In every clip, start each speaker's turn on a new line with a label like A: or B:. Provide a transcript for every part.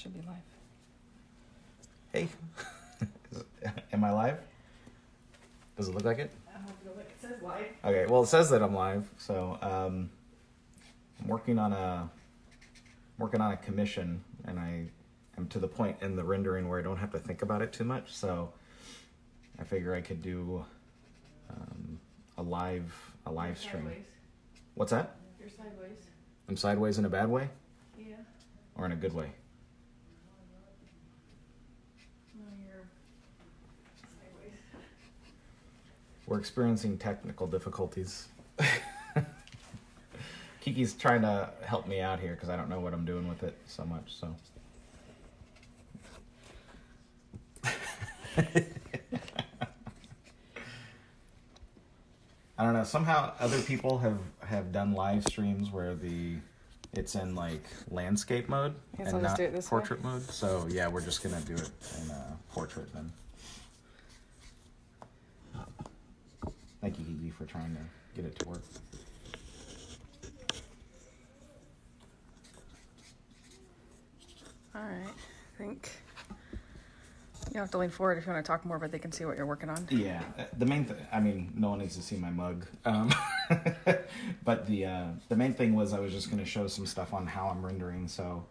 A: Should be live.
B: Hey, am I live? Does it look like it?
A: It says live.
B: Okay, well it says that I'm live, so I'm working on a commission, and I am to the point in the rendering where I don't have to think about it too much. So I figure I could do a live stream.
A: Sideways.
B: What's that?
A: You're sideways.
B: I'm sideways in a bad way,
A: Yeah.
B: or in a good way?
A: No, you're sideways.
B: We're experiencing technical difficulties. Kiki's trying to help me out here because I don't know what I'm doing with it so much. So. I don't know. Somehow other people have done live streams where it's in like landscape mode
A: Yes,
B: and
A: I'll just
B: not
A: do it this
B: portrait mode. So yeah, we're just gonna do it in portrait then. Thank you, Kiki, for trying to get it to work.
A: All right. I think you have to lean forward if you want to talk more, but they can see what you're working on.
B: Yeah, the main thing, I mean, no one needs to see my mug. But the main thing was I was just going to show some stuff on how I'm rendering. So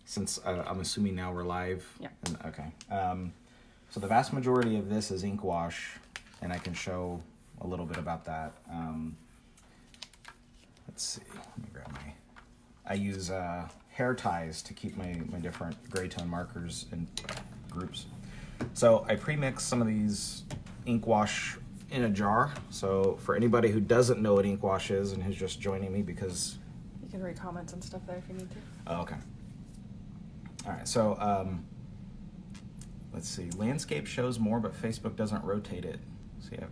B: since I'm assuming now we're live.
A: Yeah.
B: Okay. So the vast majority of this is ink wash, and I can show a little bit about that. Let's see. Let me grab I use hair ties to keep my different gray tone markers in groups. So I pre-mix some of these ink wash in a jar. So for anybody who doesn't know what ink wash is and who's just joining me because...
A: You can read comments and stuff there if you need to.
B: Oh, okay. All right, so let's see. Landscape shows more, but Facebook doesn't rotate it. So yeah.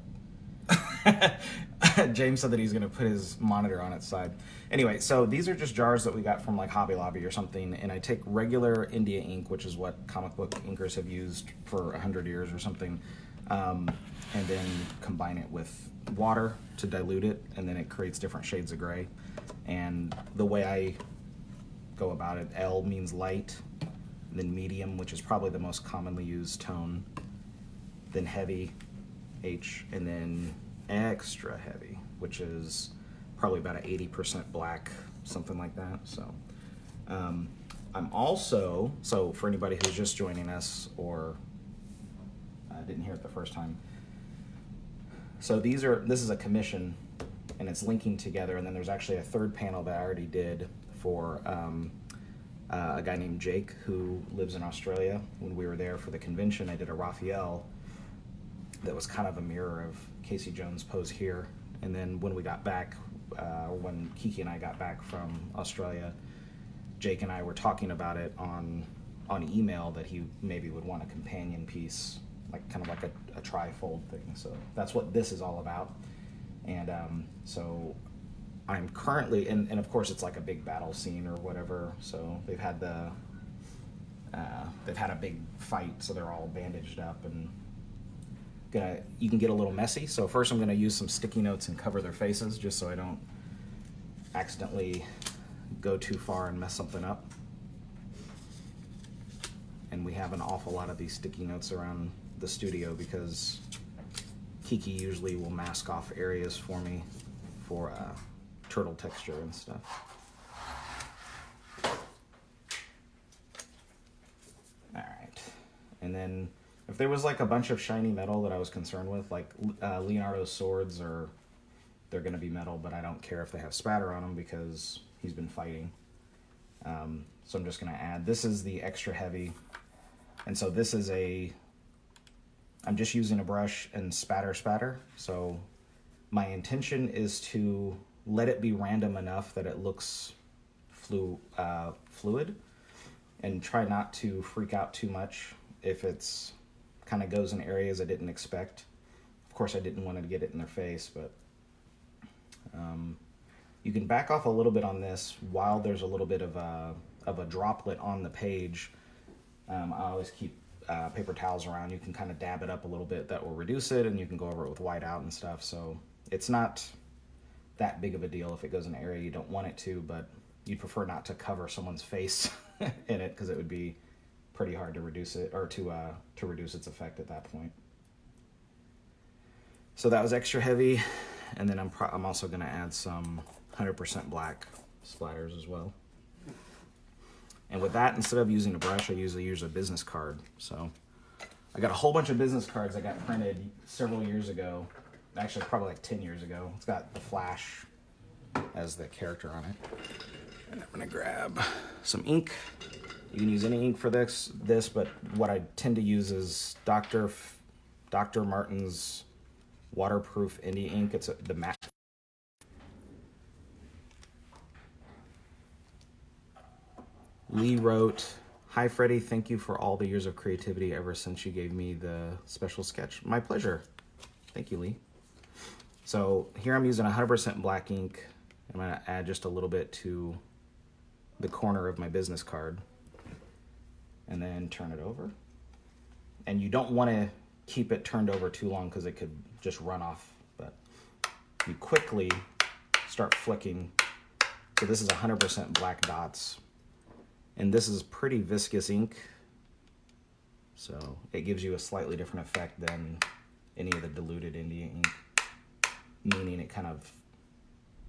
B: James said that he's going to put his monitor on its side. Anyway, so these are just jars that we got from like Hobby Lobby or something, and I take regular India ink, which is what comic book inkers have used for 100 years or something, and then combine it with water to dilute it, and then it creates different shades of gray. And the way I go about it, L means light, then medium, which is probably the most commonly used tone, then heavy, H, and then extra heavy, which is probably about an 80% black, something like that. So I'm also, so for anybody who's just joining us or didn't hear it the first time, so this is a commission, and it's linking together, and then there's actually a third panel that I already did for a guy named Jake who lives in Australia. When we were there for the convention, I did a Raphael that was kind of a mirror of Casey Jones' pose here. And then when we got back, when Kiki and I got back from Australia, Jake and I were talking about it on email that he maybe would want a companion piece, like kind of like a tri-fold thing. So that's what this is all about. And so I'm currently, and of course it's like a big battle scene or whatever. So they've had a big fight, so they're all bandaged up, and you can get a little messy. So first I'm going to use some sticky notes and cover their faces just so I don't accidentally go too far and mess something up. And we have an awful lot of these sticky notes around the studio because Kiki usually will mask off areas for me for turtle texture and stuff. All right. And then if there was like a bunch of shiny metal that I was concerned with, like Leonardo's swords, they're going to be metal, but I don't care if they have spatter on them because he's been fighting. So I'm just going to add, this is the extra heavy. And so this is I'm just using a brush and spatter. So my intention is to let it be random enough that it looks fluid, and try not to freak out too much if it's kind of goes in areas I didn't expect. Of course, I didn't want to get it in their face, but you can back off a little bit on this while there's a little bit of a droplet on the page. I always keep paper towels around. You can kind of dab it up a little bit. That will reduce it, and you can go over it with white out and stuff. So it's not that big of a deal if it goes in an area you don't want it to, but you'd prefer not to cover someone's face in it because it would be pretty hard to reduce it, or to reduce its effect at that point. So that was extra heavy, and then I'm also going to add some 100% black splatters as well. And with that, instead of using a brush, I usually use a business card. So I got a whole bunch of business cards I got printed several years ago. Actually, probably like 10 years ago. It's got the Flash as the character on it. And I'm going to grab some ink. You can use any ink for this, but what I tend to use is Dr. Martin's waterproof Indie ink. It's the matte. Lee wrote, "Hi Freddie, thank you for all the years of creativity ever since you gave me the special sketch." My pleasure. Thank you, Lee. So here I'm using 100% black ink. I'm going to add just a little bit to the corner of my business card and then turn it over. And you don't want to keep it turned over too long because it could just run off, but you quickly start flicking. So this is 100% black dots, and this is pretty viscous ink, so it gives you a slightly different effect than any of the diluted India ink, meaning it kind of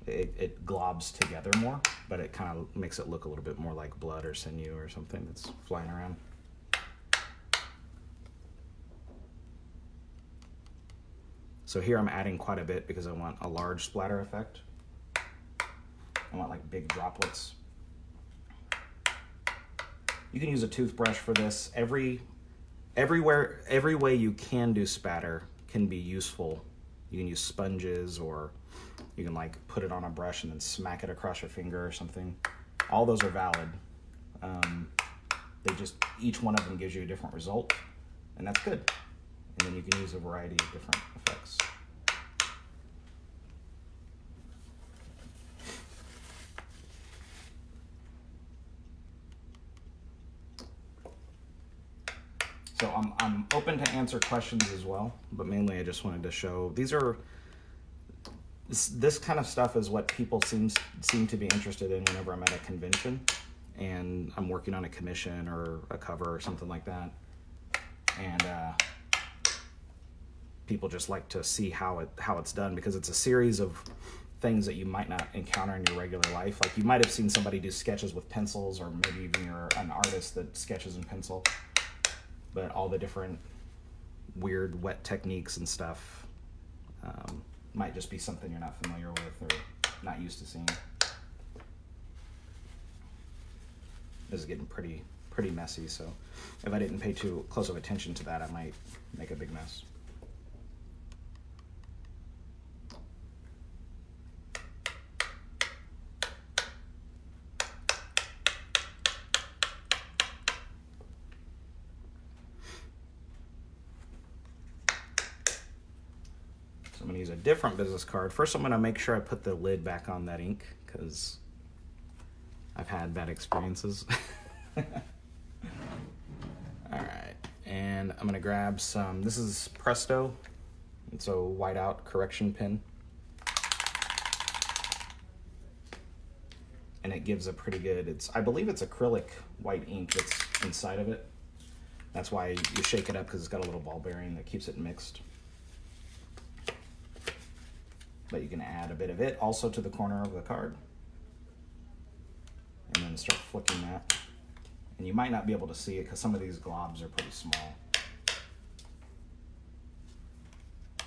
B: it globs together more, but it kind of makes it look a little bit more like blood or sinew or something that's flying around. So here I'm adding quite a bit because I want a large splatter effect. I want like big droplets. You can use a toothbrush for this. Every way you can do spatter can be useful. You can use sponges, or you can like put it on a brush and then smack it across your finger or something. All those are valid. Each one of them gives you a different result, and that's good. And then you can use a variety of different effects. So I'm open to answer questions as well, but mainly I just wanted to show this kind of stuff is what people seem to be interested in whenever I'm at a convention and I'm working on a commission or a cover or something like that. And people just like to see how it's done, because it's a series of things that you might not encounter in your regular life. Like you might have seen somebody do sketches with pencils, or maybe even you're an artist that sketches in pencil. But all the different weird wet techniques and stuff might just be something you're not familiar with or not used to seeing. This is getting pretty messy, so if I didn't pay too close of attention to that, I might make a big mess. So I'm going to use a different business card. First, I'm going to make sure I put the lid back on that ink, because I've had bad experiences. Alright, and I'm going to grab some, this is Presto. It's a whiteout correction pen. And it gives a pretty good, I believe it's acrylic white ink that's inside of it. That's why you shake it up, because it's got a little ball bearing that keeps it mixed. But you can add a bit of it also to the corner of the card. And then start flicking that. And you might not be able to see it because some of these globs are pretty small.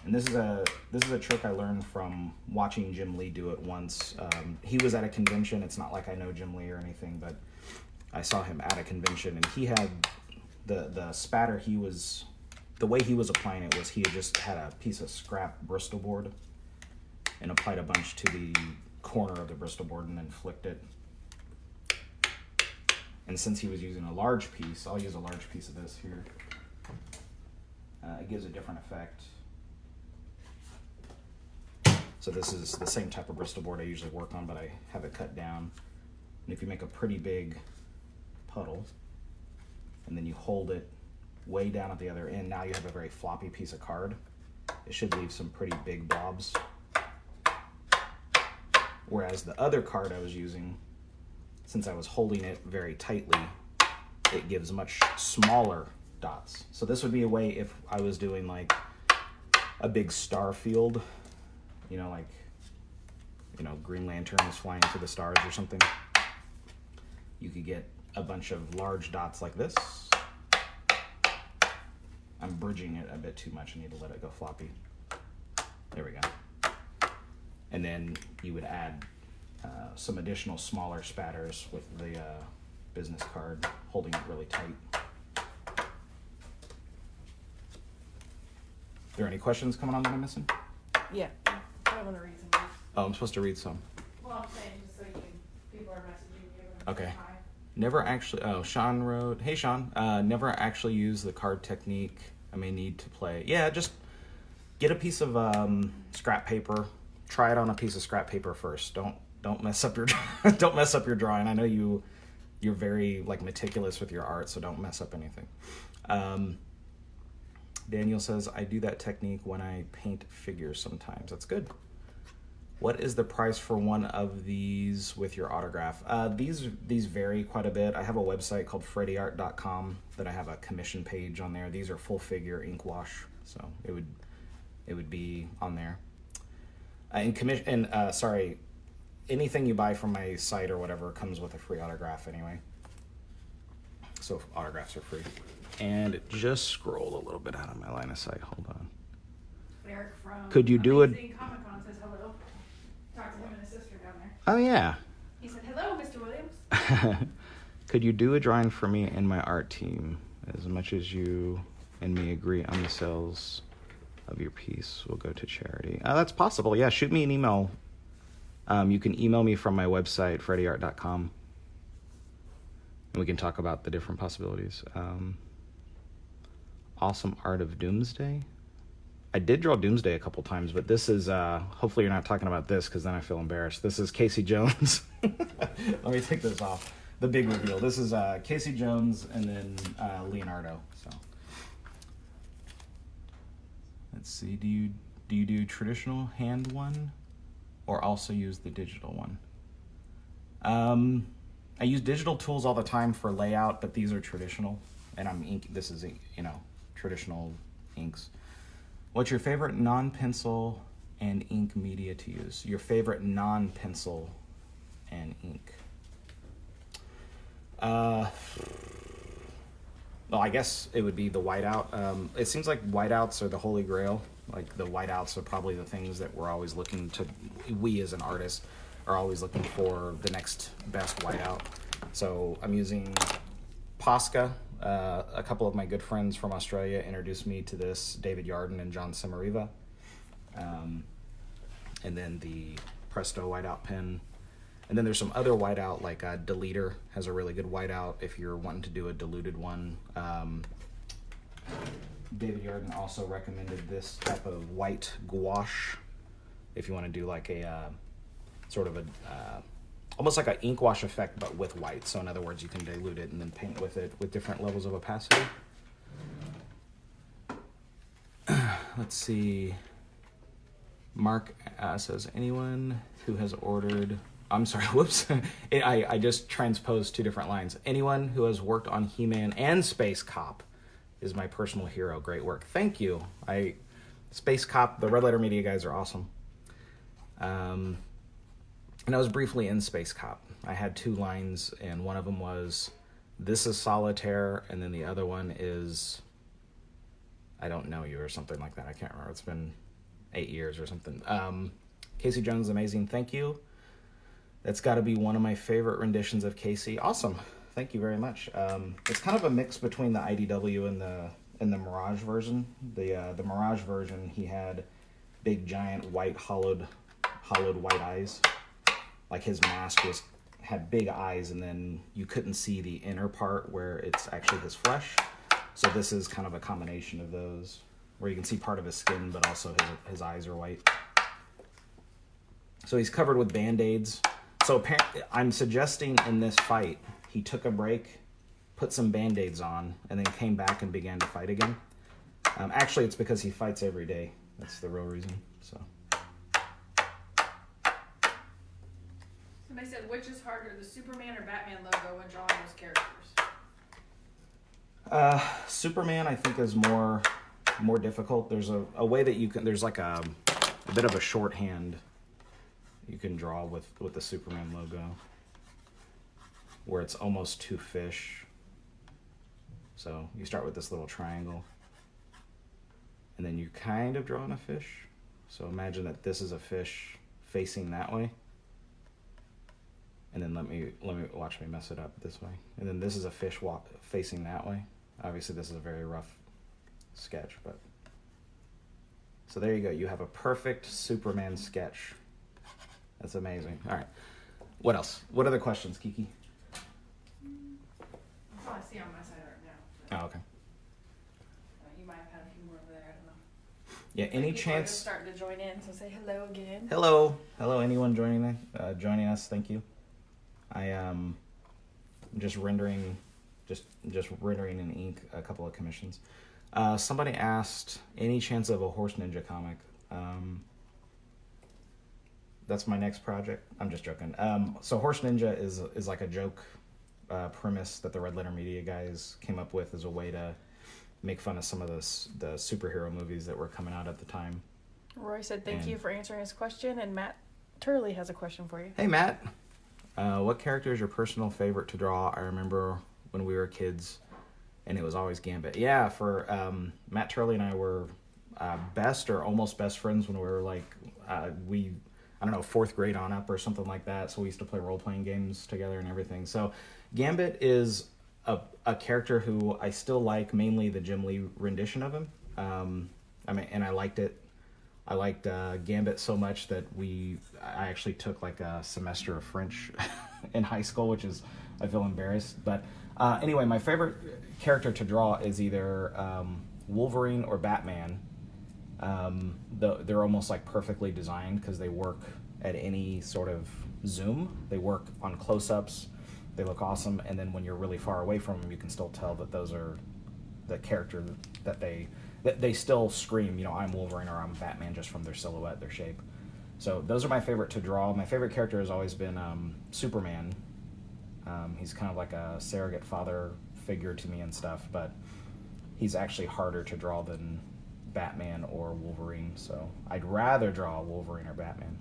B: And this is a trick I learned from watching Jim Lee do it once. He was at a convention. It's not like I know Jim Lee or anything, but I saw him at a convention, and he had the spatter the way he was applying it was he had just had a piece of scrap Bristol board and applied a bunch to the corner of the Bristol board and then flicked it. And since he was using a large piece, I'll use a large piece of this here. It gives a different effect. So this is the same type of Bristol board I usually work on, but I have it cut down. And if you make a pretty big puddle, and then you hold it way down at the other end, now you have a very floppy piece of card. It should leave some pretty big blobs. Whereas the other card I was using since I was holding it very tightly, it gives much smaller dots. So this would be a way if I was doing like a big star field, you know, like, you know, Green Lantern is flying to the stars or something. You could get a bunch of large dots like this. I'm bridging it a bit too much. I need to let it go floppy. There we go. And then you would add some additional smaller spatters with the business card, holding it really tight. Are there any questions coming on that I'm missing?
A: Yeah. I want to read some.
B: Oh, I'm supposed to read some.
A: Well, I'm saying just so people are messaging you.
B: Okay. Never actually, oh, Sean wrote, hey Sean, never actually use the card technique. I may need to play. Yeah, just get a piece of scrap paper. Try it on a piece of scrap paper first. Don't mess up your don't mess up your drawing. I know you're very like meticulous with your art, so don't mess up anything. Daniel says, I do that technique when I paint figures sometimes. That's good. What is the price for one of these with your autograph? These vary quite a bit. I have a website called freddyart.com that I have a commission page on there. These are full figure ink wash, so it would be on there. Sorry, anything you buy from my site or whatever comes with a free autograph anyway. So autographs are free. And it just scrolled a little bit out of my line of sight. Hold on.
A: Eric from
B: Could you do it?
A: Comic-Con says hello. Talked to him and his sister down there.
B: Oh yeah.
A: He said, hello, Mr. Williams.
B: Could you do a drawing for me and my art team? As much as you and me agree on the sales of your piece will go to charity. That's possible. Yeah, shoot me an email. You can email me from my website, freddyart.com. And we can talk about the different possibilities. Awesome Art of Doomsday. I did draw Doomsday a couple times, but this is, hopefully you're not talking about this because then I feel embarrassed. This is Casey Jones. Let me take this off. The big reveal. This is Casey Jones and then Leonardo. So let's see. Do you do traditional hand one or also use the digital one? I use digital tools all the time for layout, but these are traditional, and this is, you know, traditional inks. What's your favorite non-pencil and ink media to use? Your favorite non-pencil and ink? Well, I guess it would be the whiteout. It seems like whiteouts are the holy grail. Like the whiteouts are probably the things that we're always looking to, we as an artist are always looking for the next best whiteout. So I'm using Posca. A couple of my good friends from Australia introduced me to this, David Yarden and John Samariva. And then the Presto whiteout pen. And then there's some other whiteout, like Deleter has a really good whiteout if you're wanting to do a diluted one. David Yarden also recommended this type of white gouache if you want to do like a sort of a almost like an ink wash effect, but with white. So in other words, you can dilute it and then paint with it with different levels of opacity. Let's see. Mark says, anyone who has ordered, I'm sorry, whoops. I just transposed two different lines. Anyone who has worked on He-Man and Space Cop is my personal hero. Great work. Thank you. Space Cop, the Red Letter Media guys are awesome. And I was briefly in Space Cop. I had two lines, and one of them was, this is Solitaire, and then the other one is, I don't know you, or something like that. I can't remember. It's been 8 years or something. Casey Jones, amazing. Thank you. That's got to be one of my favorite renditions of Casey. Awesome. Thank you very much. It's kind of a mix between the IDW and the Mirage version. The Mirage version, he had big, giant, white, hollowed white eyes. Like his mask had big eyes, and then you couldn't see the inner part where it's actually his flesh. So this is kind of a combination of those, where you can see part of his skin, but also his eyes are white. So he's covered with Band-Aids. So apparently, I'm suggesting in this fight, he took a break, put some Band-Aids on, and then came back and began to fight again. Actually, it's because he fights every day. That's the real reason. So
A: And they said, which is harder, the Superman or Batman logo when drawing those characters?
B: Superman, I think, is more difficult. There's a way that you can. There's like a bit of a shorthand you can draw with the Superman logo, where it's almost two fish. So you start with this little triangle, and then you kind of draw in a fish. So imagine that this is a fish facing that way. And then let me watch me mess it up this way. And then this is a fish facing that way. Obviously, this is a very rough sketch, but so there you go. You have a perfect Superman sketch. That's amazing. All right. What else? What other questions, Kiki?
A: That's all I see on my side right now.
B: Oh, okay.
A: You might have had a few more over there. I don't know.
B: Yeah. Any
A: People are
B: chance?
A: just starting to join in, so say hello again.
B: Hello. Anyone joining us? Thank you. I am just rendering in ink a couple of commissions. Somebody asked, any chance of a Horse Ninja comic? That's my next project. I'm just joking. So Horse Ninja is like a joke premise that the Red Letter Media guys came up with as a way to make fun of some of the superhero movies that were coming out at the time.
A: Roy said thank you for answering his question, and Matt Turley has a question for you.
B: Hey, Matt. What character is your personal favorite to draw? I remember when we were kids, and it was always Gambit. Yeah, for Matt Turley and I were best or almost best friends when we were like, I don't know, 4th grade on up or something like that. So we used to play role-playing games together and everything. So Gambit is a character who I still like, mainly the Jim Lee rendition of him. And I liked it. I liked Gambit so much that I actually took like a semester of French in high school, which is, I feel embarrassed. But anyway, my favorite character to draw is either Wolverine or Batman. They're almost like perfectly designed because they work at any sort of zoom. They work on close-ups. They look awesome. And then when you're really far away from them, you can still tell that those are the character that they still scream, I'm Wolverine or I'm Batman, just from their silhouette, their shape. So those are my favorite to draw. My favorite character has always been Superman. He's kind of like a surrogate father figure to me and stuff, but he's actually harder to draw than Batman or Wolverine, so I'd rather draw Wolverine or Batman.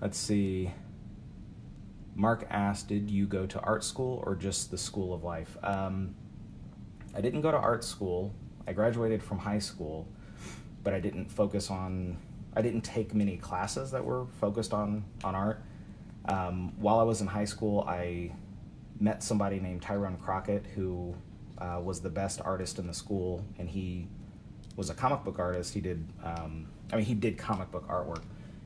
B: Let's see. Mark asked, did you go to art school or just the school of life? I didn't go to art school. I graduated from high school, but I didn't take many classes that were focused on art. While I was in high school, I met somebody named Tyrone Crockett, who was the best artist in the school, and he was a comic book artist. He did comic book artwork,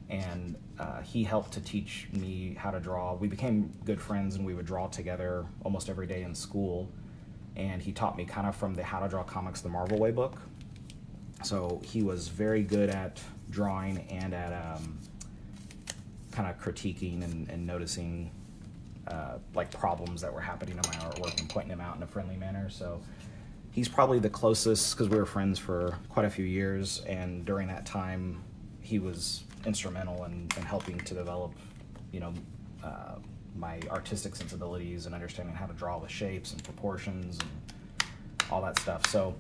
B: and he helped to teach me how to draw. We became good friends, and we would draw together almost every day in school. And he taught me kind of from the How to Draw Comics the Marvel Way book. So he was very good at drawing and at kind of critiquing and noticing like problems that were happening in my artwork and pointing them out in a friendly manner. So he's probably the closest, because we were friends for quite a few years, and during that time he was instrumental in helping to develop my artistic sensibilities and understanding how to draw with shapes and proportions and all that stuff. So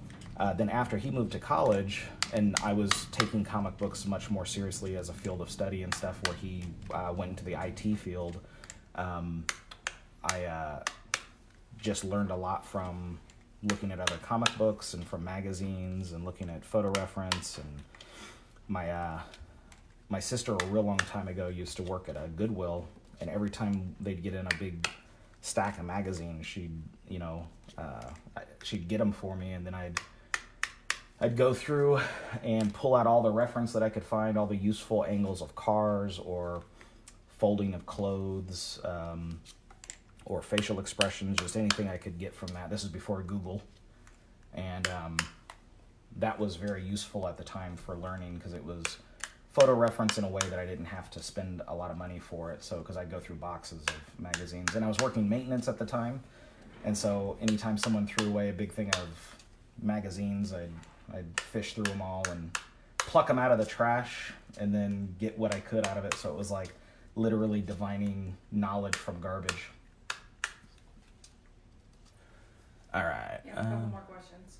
B: then after he moved to college, and I was taking comic books much more seriously as a field of study and stuff, where he went into the IT field, I just learned a lot from looking at other comic books and from magazines and looking at photo reference. And my sister, a real long time ago, used to work at a Goodwill, and every time they'd get in a big stack of magazines, she'd get them for me, and then I'd go through and pull out all the reference that I could find, all the useful angles of cars or folding of clothes, or facial expressions, just anything I could get from that. This is before Google, and that was very useful at the time for learning, because it was photo reference in a way that I didn't have to spend a lot of money for it. So, because I'd go through boxes of magazines, and I was working maintenance at the time, and so anytime someone threw away a big thing of magazines, I'd fish through them all and pluck them out of the trash and then get what I could out of it. So it was like literally divining knowledge from garbage. All right.
A: Yeah, a couple more questions.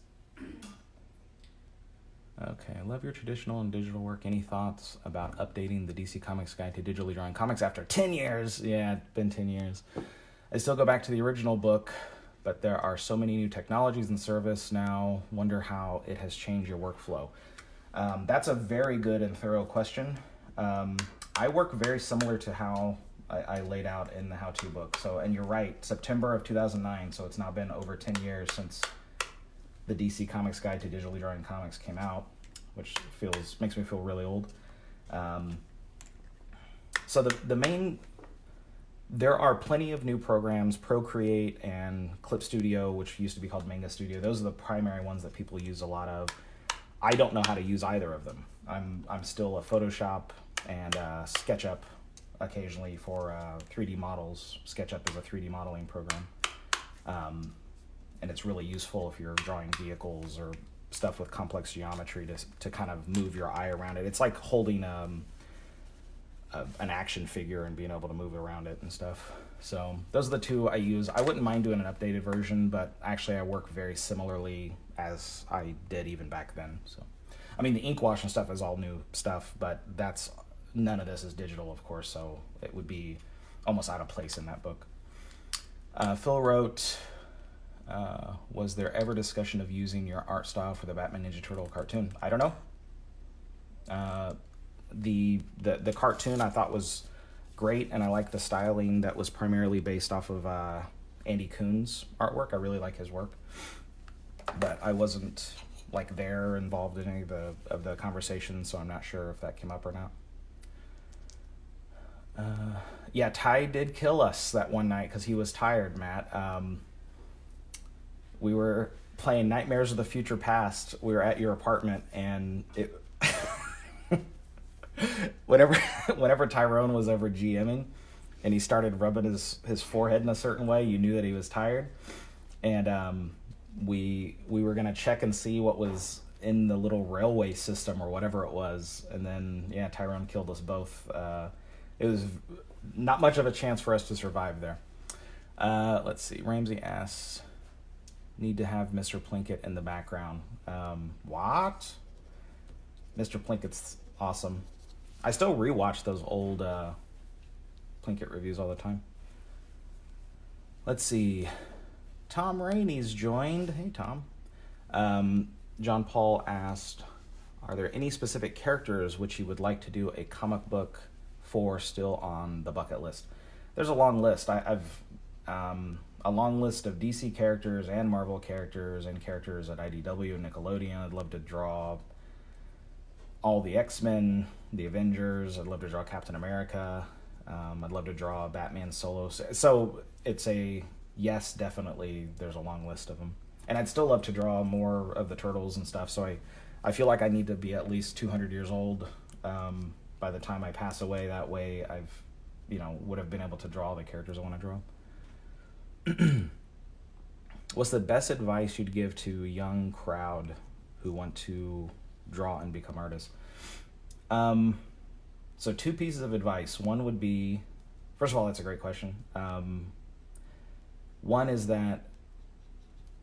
B: Okay, love your traditional and digital work. Any thoughts about updating the DC Comics Guide to digitally drawing comics after 10 years? Yeah, it's been 10 years. I still go back to the original book, but there are so many new technologies in service now. Wonder how it has changed your workflow. That's a very good and thorough question. I work very similar to how I laid out in the how-to book. So, and you're right, September of 2009, so it's now been over 10 years since the DC Comics Guide to Digitally Drawing Comics came out, which makes me feel really old. So there are plenty of new programs, Procreate and Clip Studio, which used to be called Manga Studio. Those are the primary ones that people use a lot of. I don't know how to use either of them. I'm still a Photoshop and SketchUp occasionally for 3D models. SketchUp is a 3D modeling program. And it's really useful if you're drawing vehicles or stuff with complex geometry to kind of move your eye around it. It's like holding an action figure and being able to move around it and stuff. So those are the two I use. I wouldn't mind doing an updated version, but actually I work very similarly as I did even back then. So, I mean, the ink wash and stuff is all new stuff, but none of this is digital, of course, so it would be almost out of place in that book. Phil wrote, was there ever discussion of using your art style for the Batman Ninja Turtle cartoon? I don't know. The cartoon I thought was great, and I like the styling that was primarily based off of Andy Kuhn's artwork. I really like his work, but I wasn't like there involved in any of the conversation, so I'm not sure if that came up or not. Yeah, Ty did kill us that one night because he was tired, Matt. We were playing Nightmares of the Future Past. We were at your apartment, and it whenever Tyrone was over GMing and he started rubbing his forehead in a certain way, you knew that he was tired. And we were going to check and see what was in the little railway system or whatever it was. And then, yeah, Tyrone killed us both. It was not much of a chance for us to survive there. Let's see. Ramsey asks, need to have Mr. Plinkett in the background. What? Mr. Plinkett's awesome. I still rewatch those old Plinkett reviews all the time. Let's see. Tom Rainey's joined. Hey, Tom. John Paul asked, are there any specific characters which you would like to do a comic book for still on the bucket list? There's a long list. I've a long list of DC characters and Marvel characters and characters at IDW and Nickelodeon. I'd love to draw all the X-Men, the Avengers. I'd love to draw Captain America. I'd love to draw Batman solo. So it's a yes, definitely. There's a long list of them. And I'd still love to draw more of the Turtles and stuff. So I feel like I need to be at least 200 years old by the time I pass away. That way I've, would have been able to draw the characters I want to draw. What's the best advice you'd give to a young crowd who want to draw and become artists? So 2 pieces of advice. One would be, first of all, that's a great question. One is that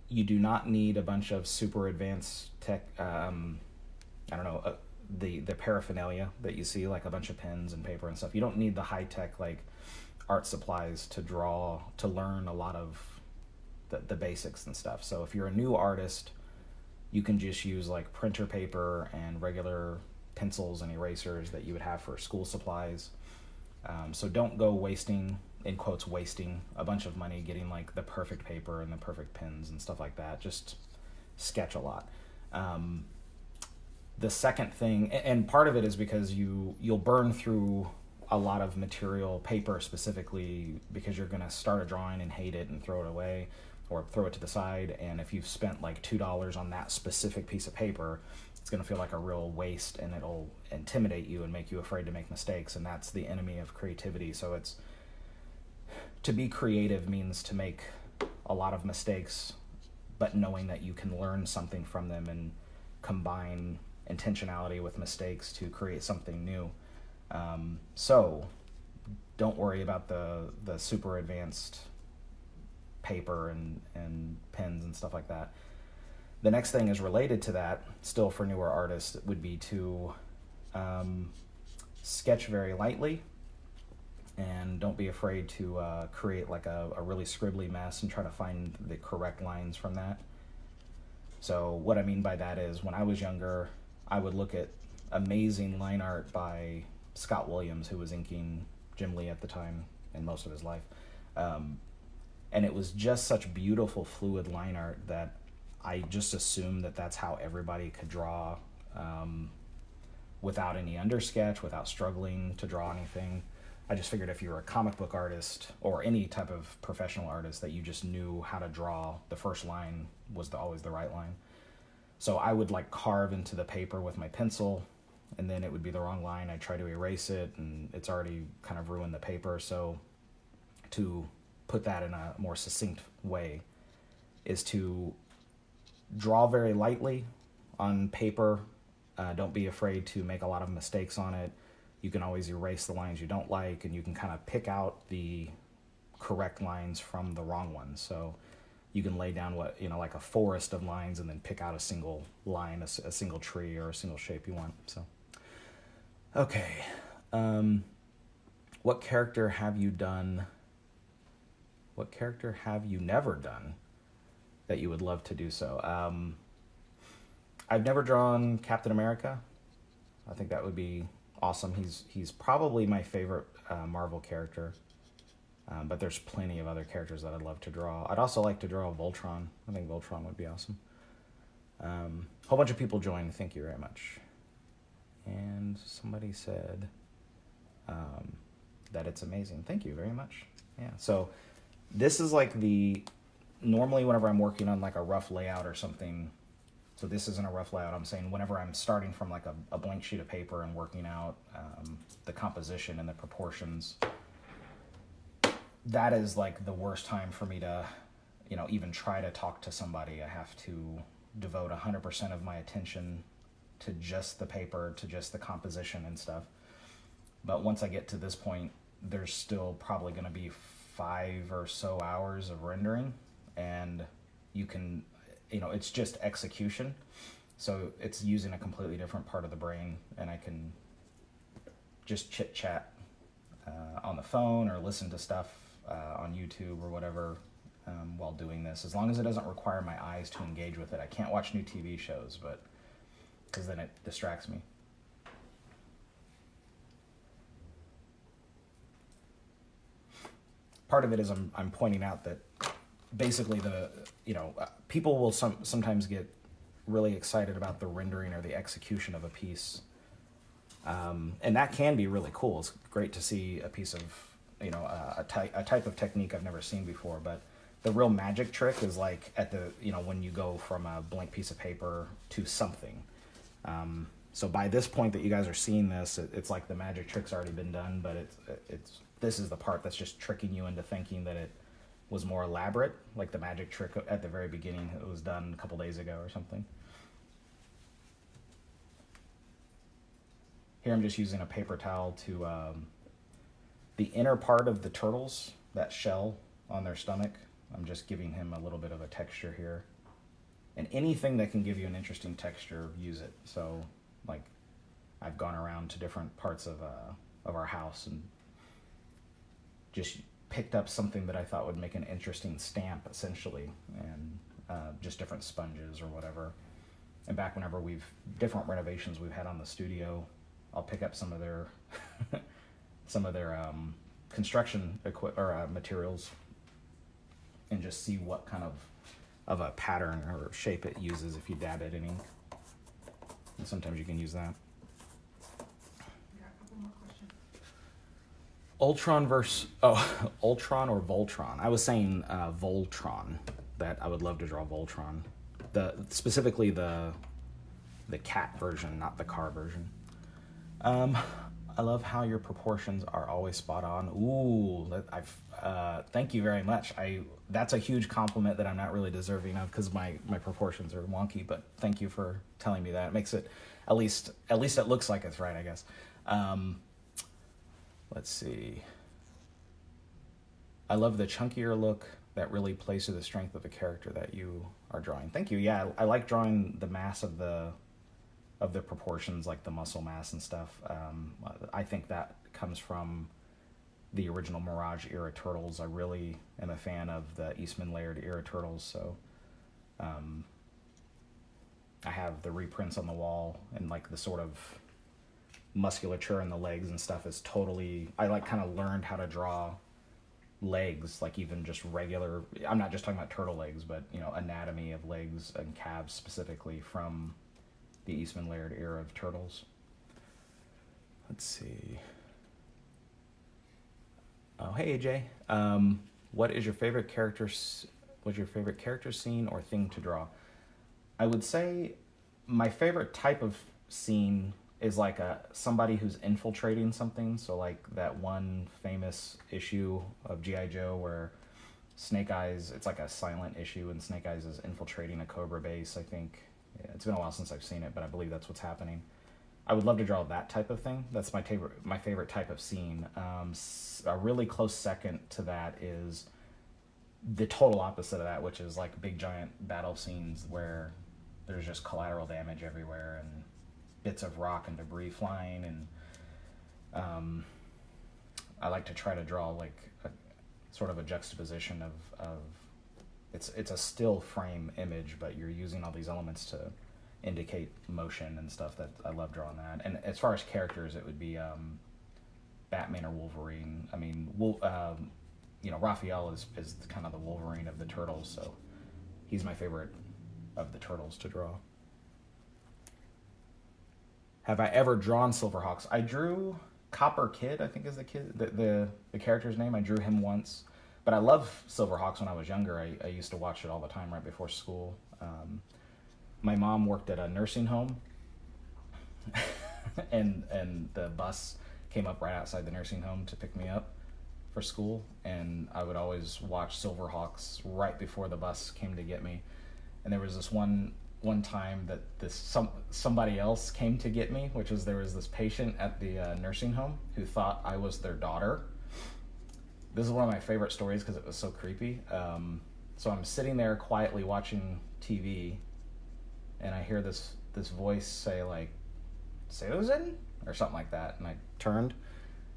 B: you do not need a bunch of super advanced tech, the paraphernalia that you see, like a bunch of pens and paper and stuff. You don't need the high tech, like, art supplies to learn a lot of the basics and stuff. So if you're a new artist, you can just use like printer paper and regular pencils and erasers that you would have for school supplies. So don't go wasting, in quotes, wasting a bunch of money getting like the perfect paper and the perfect pens and stuff like that. Just sketch a lot. The second thing, and part of it is because you'll burn through a lot of material, paper specifically, because you're going to start a drawing and hate it and throw it away or throw it to the side. And if you've spent like $2 on that specific piece of paper, it's going to feel like a real waste, and it'll intimidate you and make you afraid to make mistakes. And that's the enemy of creativity. So to be creative means to make a lot of mistakes, but knowing that you can learn something from them and combine intentionality with mistakes to create something new. So don't worry about the super advanced paper and pens and stuff like that. The next thing is related to that, still for newer artists, would be to sketch very lightly, and don't be afraid to create like a really scribbly mess and try to find the correct lines from that. So what I mean by that is, when I was younger, I would look at amazing line art by Scott Williams, who was inking Jim Lee at the time and most of his life. And it was just such beautiful fluid line art that I just assumed that that's how everybody could draw, without any undersketch, without struggling to draw anything. I just figured if you were a comic book artist or any type of professional artist, that you just knew how to draw. The first line was always the right line. So I would like carve into the paper with my pencil, and then it would be the wrong line. I'd try to erase it, and it's already kind of ruined the paper. So to put that in a more succinct way is to draw very lightly on paper. Don't be afraid to make a lot of mistakes on it. You can always erase the lines you don't like, and you can kind of pick out the correct lines from the wrong ones. So you can lay down like a forest of lines, and then pick out a single line, a single tree, or a single shape you want. So, okay. What character have you done? What character have you never done that you would love to do so? I've never drawn Captain America. I think that would be awesome. He's probably my favorite Marvel character, but there's plenty of other characters that I'd love to draw. I'd also like to draw Voltron. I think Voltron would be awesome. A whole bunch of people joined. Thank you very much. And somebody said that it's amazing. Thank you very much. Yeah. So this is like normally whenever I'm working on like a rough layout or something. So this isn't a rough layout. I'm saying whenever I'm starting from like a blank sheet of paper and working out the composition and the proportions, that is like the worst time for me to, even try to talk to somebody. I have to devote 100% of my attention to just the paper, to just the composition and stuff. But once I get to this point, there's still probably going to be 5 or so hours of rendering, and you can, it's just execution. So it's using a completely different part of the brain, and I can just chit chat on the phone or listen to stuff on YouTube or whatever while doing this, as long as it doesn't require my eyes to engage with it. I can't watch new TV shows, because then it distracts me. Part of it is I'm pointing out that basically people will sometimes get really excited about the rendering or the execution of a piece, and that can be really cool. It's great to see a piece of a type of technique I've never seen before. But the real magic trick is like at the when you go from a blank piece of paper to something. So by this point that you guys are seeing this, it's like the magic trick's already been done, but this is the part that's just tricking you into thinking that it was more elaborate, like the magic trick at the very beginning. It was done a couple days ago or something. Here I'm just using a paper towel to the inner part of the turtles, that shell on their stomach. I'm just giving him a little bit of a texture here. And anything that can give you an interesting texture, use it. So, like, I've gone around to different parts of our house and just picked up something that I thought would make an interesting stamp, essentially, and just different sponges or whatever. And back whenever different renovations we've had on the studio, I'll pick up some of their construction materials and just see what kind of a pattern or shape it uses if you dab it in ink. And sometimes you can use that. Ultron or Voltron. I was saying Voltron, that I would love to draw Voltron. Specifically the cat version, not the car version. I love how your proportions are always spot on. Ooh, thank you very much. That's a huge compliment that I'm not really deserving of, because my proportions are wonky, but thank you for telling me that. It makes it, at least it looks like it's right, I guess. Let's see. I love the chunkier look that really plays to the strength of the character that you are drawing. Thank you. Yeah, I like drawing the mass of the proportions, like the muscle mass and stuff. I think that comes from the original Mirage era Turtles. I really am a fan of the Eastman layered era Turtles, so I have the reprints on the wall, and like the sort of musculature in the legs and stuff is totally, I like kind of learned how to draw legs, like even just regular, I'm not just talking about turtle legs, but you know, anatomy of legs and calves specifically from the Eastman layered era of Turtles. Let's see. Oh, hey AJ. What is your favorite character? What's your favorite character scene or thing to draw? I would say my favorite type of scene is like somebody who's infiltrating something. So like that one famous issue of G.I. Joe where Snake Eyes, it's like a silent issue, and Snake Eyes is infiltrating a Cobra base. I think it's been a while since I've seen it, but I believe that's what's happening. I would love to draw that type of thing. That's my favorite type of scene. A really close second to that is the total opposite of that, which is like big giant battle scenes where there's just collateral damage everywhere and bits of rock and debris flying, and I like to try to draw like a sort of a juxtaposition of it's a still frame image, but you're using all these elements to indicate motion and stuff. That I love drawing that. And as far as characters, it would be Batman or Wolverine. I mean, Raphael is kind of the Wolverine of the Turtles, so he's my favorite of the Turtles to draw. Have I ever drawn Silverhawks? I drew Copper Kid, I think is the character's name. I drew him once. But I love Silverhawks when I was younger. I used to watch it all the time right before school. My mom worked at a nursing home, and the bus came up right outside the nursing home to pick me up for school, and I would always watch Silverhawks right before the bus came to get me. And there was this one time that somebody else came to get me, which was there was this patient at the nursing home who thought I was their daughter. This is one of my favorite stories because it was so creepy. So I'm sitting there quietly watching TV, and I hear this voice say like, "Susan?" or something like that, and I turned,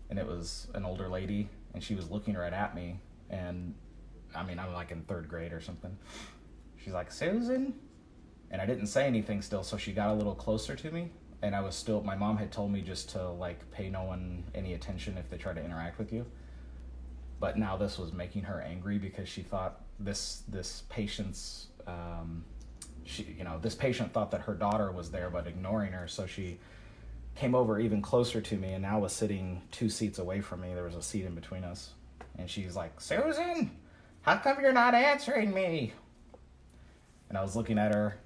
B: and it was an older lady, and she was looking right at me, and I mean, I'm like in third grade or something. She's like, "Susan?" And I didn't say anything still, so she got a little closer to me, and I was still, my mom had told me just to like pay no one any attention if they try to interact with you. But now this was making her angry because she thought this patient's, this patient thought that her daughter was there but ignoring her, so she came over even closer to me and now was sitting 2 seats away from me. There was a seat in between us. And she's like, "Susan, how come you're not answering me?" And I was looking at her.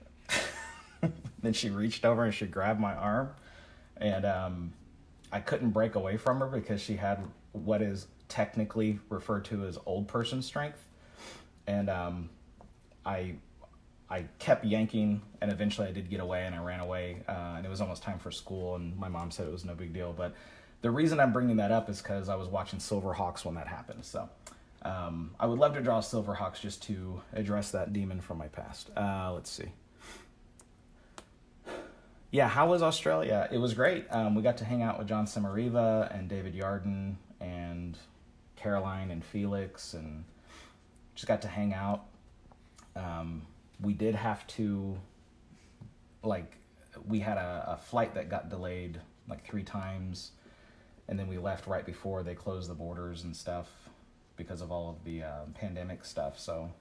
B: Then she reached over and she grabbed my arm. And I couldn't break away from her because she had what is technically referred to as old person strength. And I kept yanking, and eventually I did get away, and I ran away. And it was almost time for school, and my mom said it was no big deal. But the reason I'm bringing that up is because I was watching Silverhawks when that happened. So I would love to draw Silverhawks just to address that demon from my past. Let's see. Yeah, how was Australia? It was great. We got to hang out with John Samariva and David Yarden and Caroline and Felix, and just got to hang out. We did have to, we had a flight that got delayed like 3 times, and then we left right before they closed the borders and stuff because of all of the pandemic stuff. So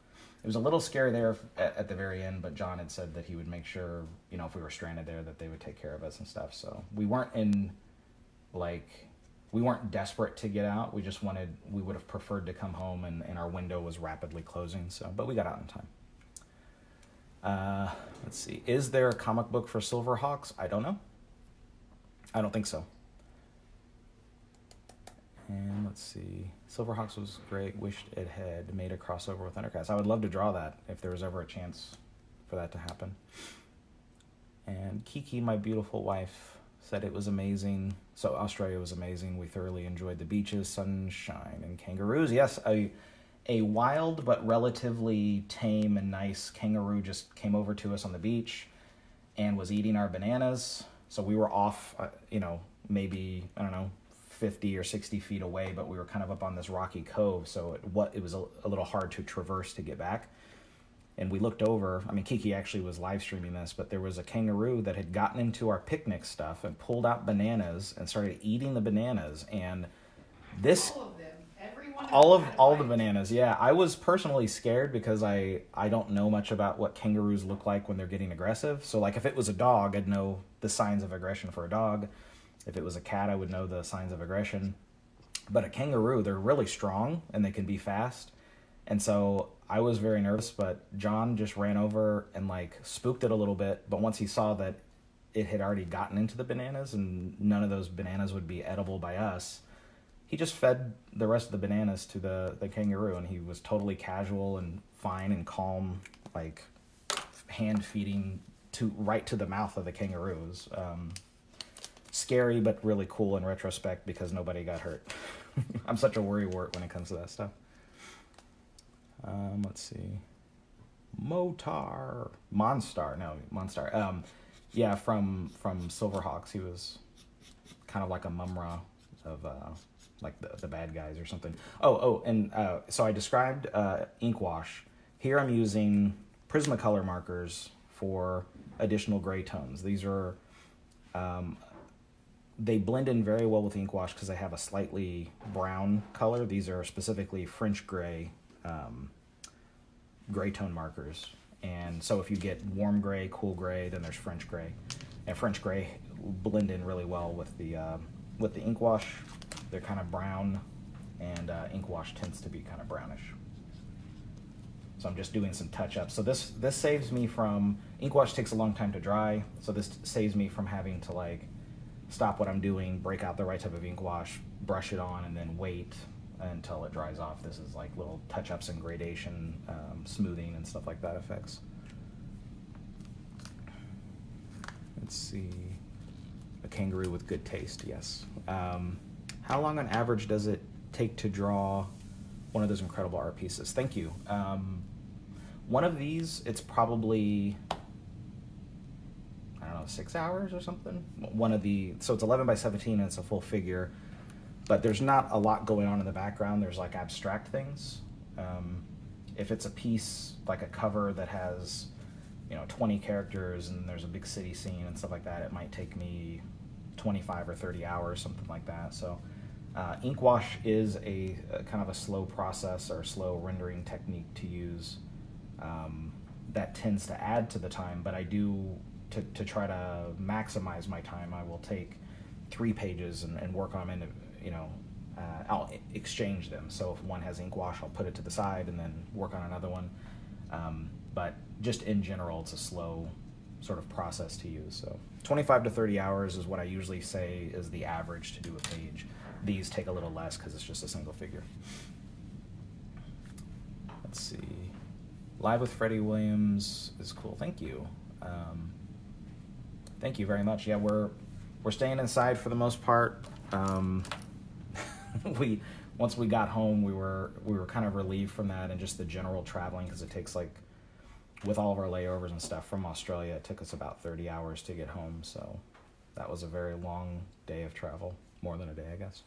B: it was a little scary there at the very end, but John had said that he would make sure, if we were stranded there, that they would take care of us and stuff. So we weren't we weren't desperate to get out. We would have preferred to come home, and our window was rapidly closing. So, but we got out in time. Let's see. Is there a comic book for Silverhawks? I don't know. I don't think so. And let's see. Silverhawks was great. Wished it had made a crossover with Thundercats. I would love to draw that if there was ever a chance for that to happen. And Kiki, my beautiful wife, said it was amazing. So Australia was amazing. We thoroughly enjoyed the beaches, sunshine, and kangaroos. Yes, a wild but relatively tame and nice kangaroo just came over to us on the beach and was eating our bananas. So we were off, maybe, I don't know, 50 or 60 feet away, but we were kind of up on this rocky cove, so it was a little hard to traverse to get back. And we looked over. I mean, Kiki actually was live streaming this, but there was a kangaroo that had gotten into our picnic stuff and pulled out bananas and started eating the bananas. And this,
C: All of them. Everyone.
B: all the bananas. Yeah, I was personally scared because I don't know much about what kangaroos look like when they're getting aggressive. So like if it was a dog, I'd know the signs of aggression for a dog. If it was a cat, I would know the signs of aggression. But a kangaroo, they're really strong and they can be fast. And so I was very nervous, but John just ran over and like spooked it a little bit. But once he saw that it had already gotten into the bananas and none of those bananas would be edible by us, he just fed the rest of the bananas to the kangaroo, and he was totally casual and fine and calm, like hand feeding right to the mouth of the kangaroos. Scary, but really cool in retrospect because nobody got hurt. I'm such a worrywart when it comes to that stuff. Let's see. Monstar. Yeah, from Silverhawks. He was kind of like a Mumra of like the bad guys or something. So I described ink wash. Here I'm using Prismacolor markers for additional gray tones. These are they blend in very well with ink wash because they have a slightly brown color. These are specifically French gray gray tone markers. And so if you get warm gray, cool gray, then there's French gray. And French gray blend in really well with the ink wash. They're kind of brown, and ink wash tends to be kind of brownish. So I'm just doing some touch-ups. So this saves me from, ink wash takes a long time to dry, so this saves me from having to like stop what I'm doing, break out the right type of ink wash, brush it on, and then wait until it dries off. This is like little touch-ups and gradation, smoothing and stuff like that effects. Let's see. A kangaroo with good taste, yes. How long on average does it take to draw one of those incredible art pieces? Thank you. One of these, it's probably, I don't know, 6 hours or something. So it's 11 by 17 and it's a full figure, but there's not a lot going on in the background. There's like abstract things. If it's a piece, like a cover that has, 20 characters and there's a big city scene and stuff like that, it might take me 25 or 30 hours, something like that. So ink wash is a kind of a slow process or slow rendering technique to use. That tends to add to the time, but I do, to try to maximize my time, I will take 3 pages and work on them into, I'll exchange them. So if one has ink wash, I'll put it to the side and then work on another one. But just in general, it's a slow sort of process to use. So 25 to 30 hours is what I usually say is the average to do a page. These take a little less because it's just a single figure. Let's see. Live with Freddie Williams is cool. Thank you. Thank you very much. Yeah, we're staying inside for the most part. Once we got home, we were kind of relieved from that and just the general traveling, because it takes, like, with all of our layovers and stuff from Australia, it took us about 30 hours to get home. So that was a very long day of travel, more than a day, I guess.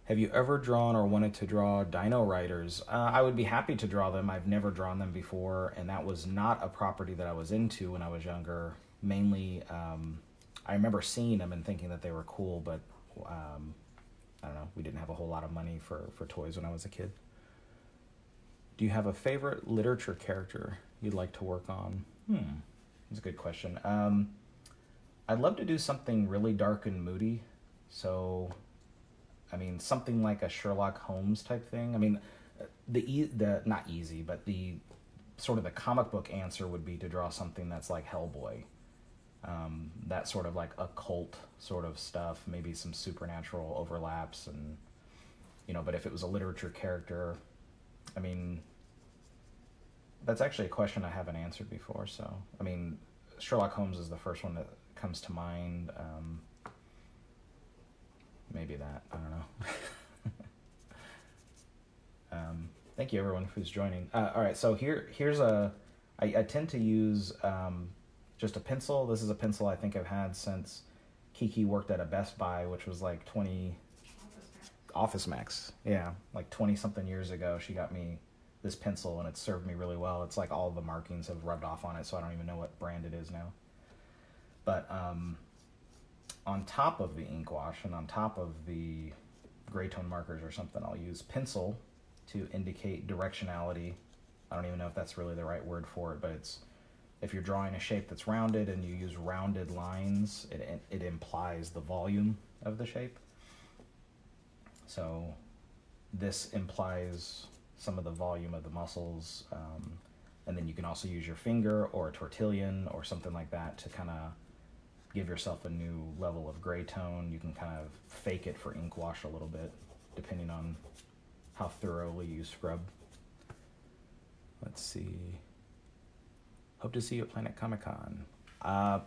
B: Have you ever drawn or wanted to draw Dino Riders? I would be happy to draw them. I've never drawn them before, and that was not a property that I was into when I was younger. Mainly, I remember seeing them and thinking that they were cool, but I don't know, we didn't have a whole lot of money for toys when I was a kid. Do you have a favorite literature character you'd like to work on? That's a good question. I'd love to do something really dark and moody. So, I mean, something like a Sherlock Holmes type thing. I mean, the not easy, but the sort of the comic book answer would be to draw something that's like Hellboy. That sort of like occult sort of stuff, maybe some supernatural overlaps, and but if it was a literature character, I mean, that's actually a question I haven't answered before. So, I mean, Sherlock Holmes is the first one that comes to mind. Maybe that, I don't know. Thank you everyone who's joining. All right, so I tend to use just a pencil. This is a pencil I think I've had since Kiki worked at a Best Buy, which was like 20 Office Max. Yeah, like 20 something years ago. She got me this pencil and it served me really well. It's like all the markings have rubbed off on it, so I don't even know what brand it is now. But on top of the ink wash and on top of the gray tone markers or something, I'll use pencil to indicate directionality. I don't even know if that's really the right word for it, but it's, if you're drawing a shape that's rounded and you use rounded lines, it implies the volume of the shape. So this implies some of the volume of the muscles, and then you can also use your finger or a tortillon or something like that to kind of give yourself a new level of gray tone. You can kind of fake it for ink wash a little bit, depending on how thoroughly you scrub. Let's see. Hope to see you at Planet Comic Con.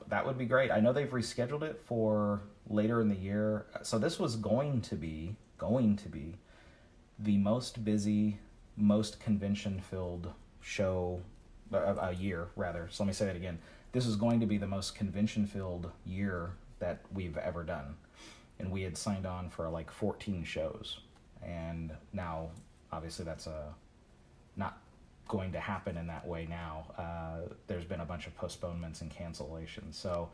B: That would be great. I know they've rescheduled it for later in the year. So this was going to be the most busy, most convention-filled show, a year rather. So let me say that again. This is going to be the most convention-filled year that we've ever done. And we had signed on for like 14 shows. And now, obviously, that's not going to happen in that way now. There's been a bunch of postponements and cancellations. So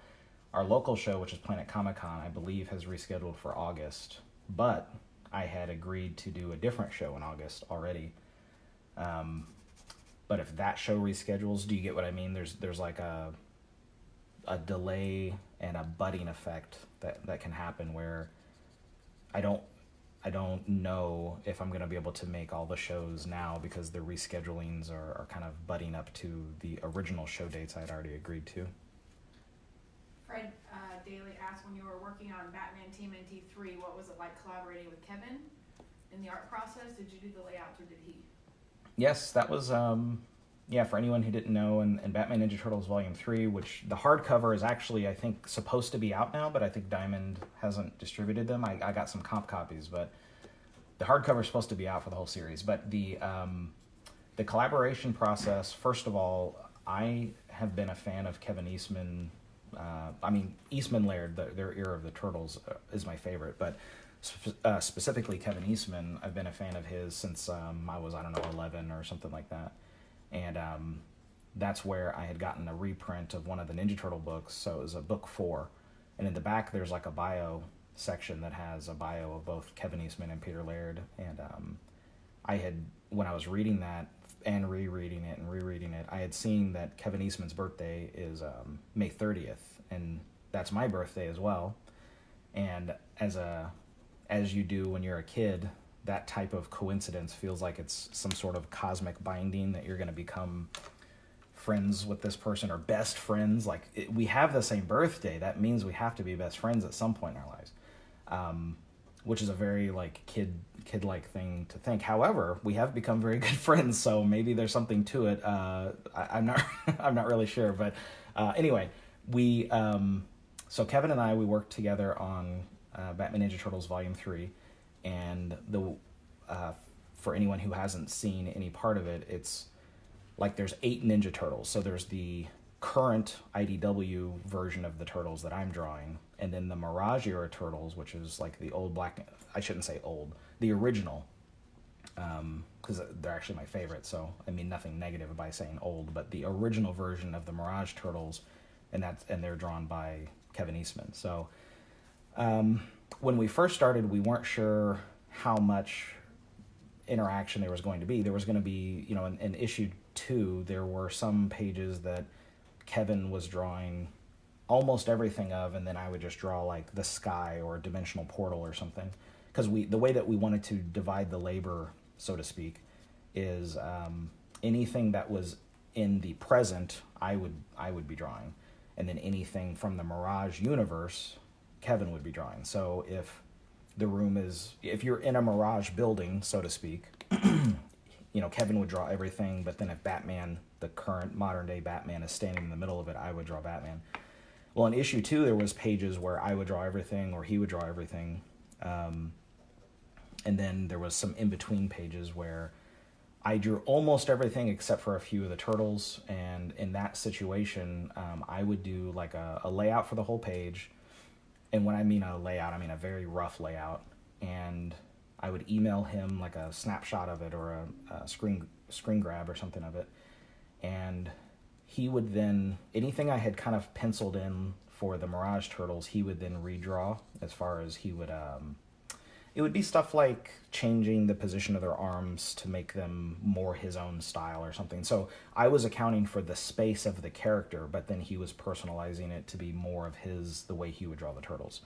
B: our local show, which is Planet Comic Con, I believe has rescheduled for August. But I had agreed to do a different show in August already. But if that show reschedules, do you get what I mean? There's like a delay and a budding effect that can happen where I don't know if I'm going to be able to make all the shows now because the reschedulings are kind of butting up to the original show dates I'd already agreed to.
C: Fred Daly asked, when you were working on Batman TMNT 3, what was it like collaborating with Kevin in the art process? Did you do the layouts or did he?
B: Yes, that was, for anyone who didn't know, and Batman Ninja Turtles Volume 3, which the hardcover is actually, I think, supposed to be out now, but I think Diamond hasn't distributed them. I got some comp copies, but the hardcover is supposed to be out for the whole series. But the collaboration process, first of all, I have been a fan of Kevin Eastman. Eastman Laird, their Era of the Turtles, is my favorite, but specifically Kevin Eastman, I've been a fan of his since I was, 11 or something like that. And that's where I had gotten a reprint of one of the Ninja Turtle books, so it was a book 4. And in the back, there's like a bio section that has a bio of both Kevin Eastman and Peter Laird. And when I was reading that and rereading it, I had seen that Kevin Eastman's birthday is May 30th, and that's my birthday as well. And as you do when you're a kid, that type of coincidence feels like it's some sort of cosmic binding that you're going to become friends with this person or best friends. Like, we have the same birthday. That means we have to be best friends at some point in our lives, which is a very like kid-like thing to think. However, we have become very good friends, so maybe there's something to it. I'm not I'm not really sure, but anyway, so Kevin and we worked together on Batman Ninja Turtles Volume 3. And for anyone who hasn't seen any part of it, it's like there's 8 Ninja Turtles. So there's the current IDW version of the Turtles that I'm drawing, and then the Mirage Era Turtles, which is like the old I shouldn't say old, the original, because they're actually my favorite. So I mean nothing negative by saying old, but the original version of the Mirage Turtles, and they're drawn by Kevin Eastman. So when we first started, we weren't sure how much interaction there was going to be. There was going to be, in issue 2, there were some pages that Kevin was drawing almost everything of, and then I would just draw like the sky or a dimensional portal or something. Because the way that we wanted to divide the labor, so to speak, is anything that was in the present, I would be drawing, and then anything from the Mirage universe, Kevin would be drawing. So if you're in a Mirage building, so to speak, Kevin would draw everything, but then if Batman, the current modern day Batman, is standing in the middle of it, I would draw Batman. Well, in issue 2, there was pages where I would draw everything or he would draw everything. And then there was some in-between pages where I drew almost everything except for a few of the turtles. And in that situation, I would do like a layout for the whole page. And when I mean a layout, I mean a very rough layout. And I would email him like a snapshot of it or a screen grab or something of it. And he would then, anything I had kind of penciled in for the Mirage Turtles, he would then redraw as far as he would, it would be stuff like changing the position of their arms to make them more his own style or something. So I was accounting for the space of the character, but then he was personalizing it to be more of the way he would draw the turtles.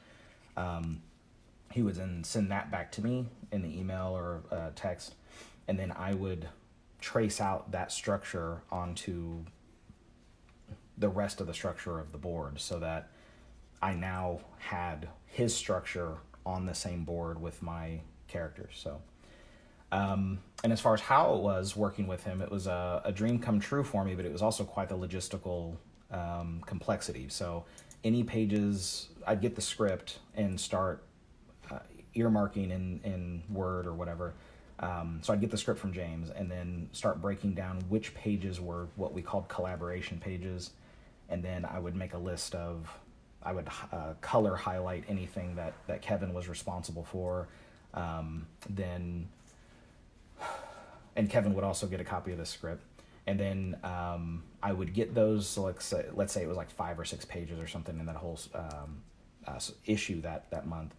B: He would then send that back to me in the email or text, and then I would trace out that structure onto the rest of the structure of the board so that I now had his structure on the same board with my characters. So, and as far as how it was working with him, it was a dream come true for me, but it was also quite the logistical complexity. So any pages, I'd get the script and start earmarking in Word or whatever. So I'd get the script from James and then start breaking down which pages were what we called collaboration pages. And then I would make a list of, I would color highlight anything that Kevin was responsible for. And Kevin would also get a copy of the script. And then I would get those, so let's say it was like 5 or 6 pages or something in that whole issue that month.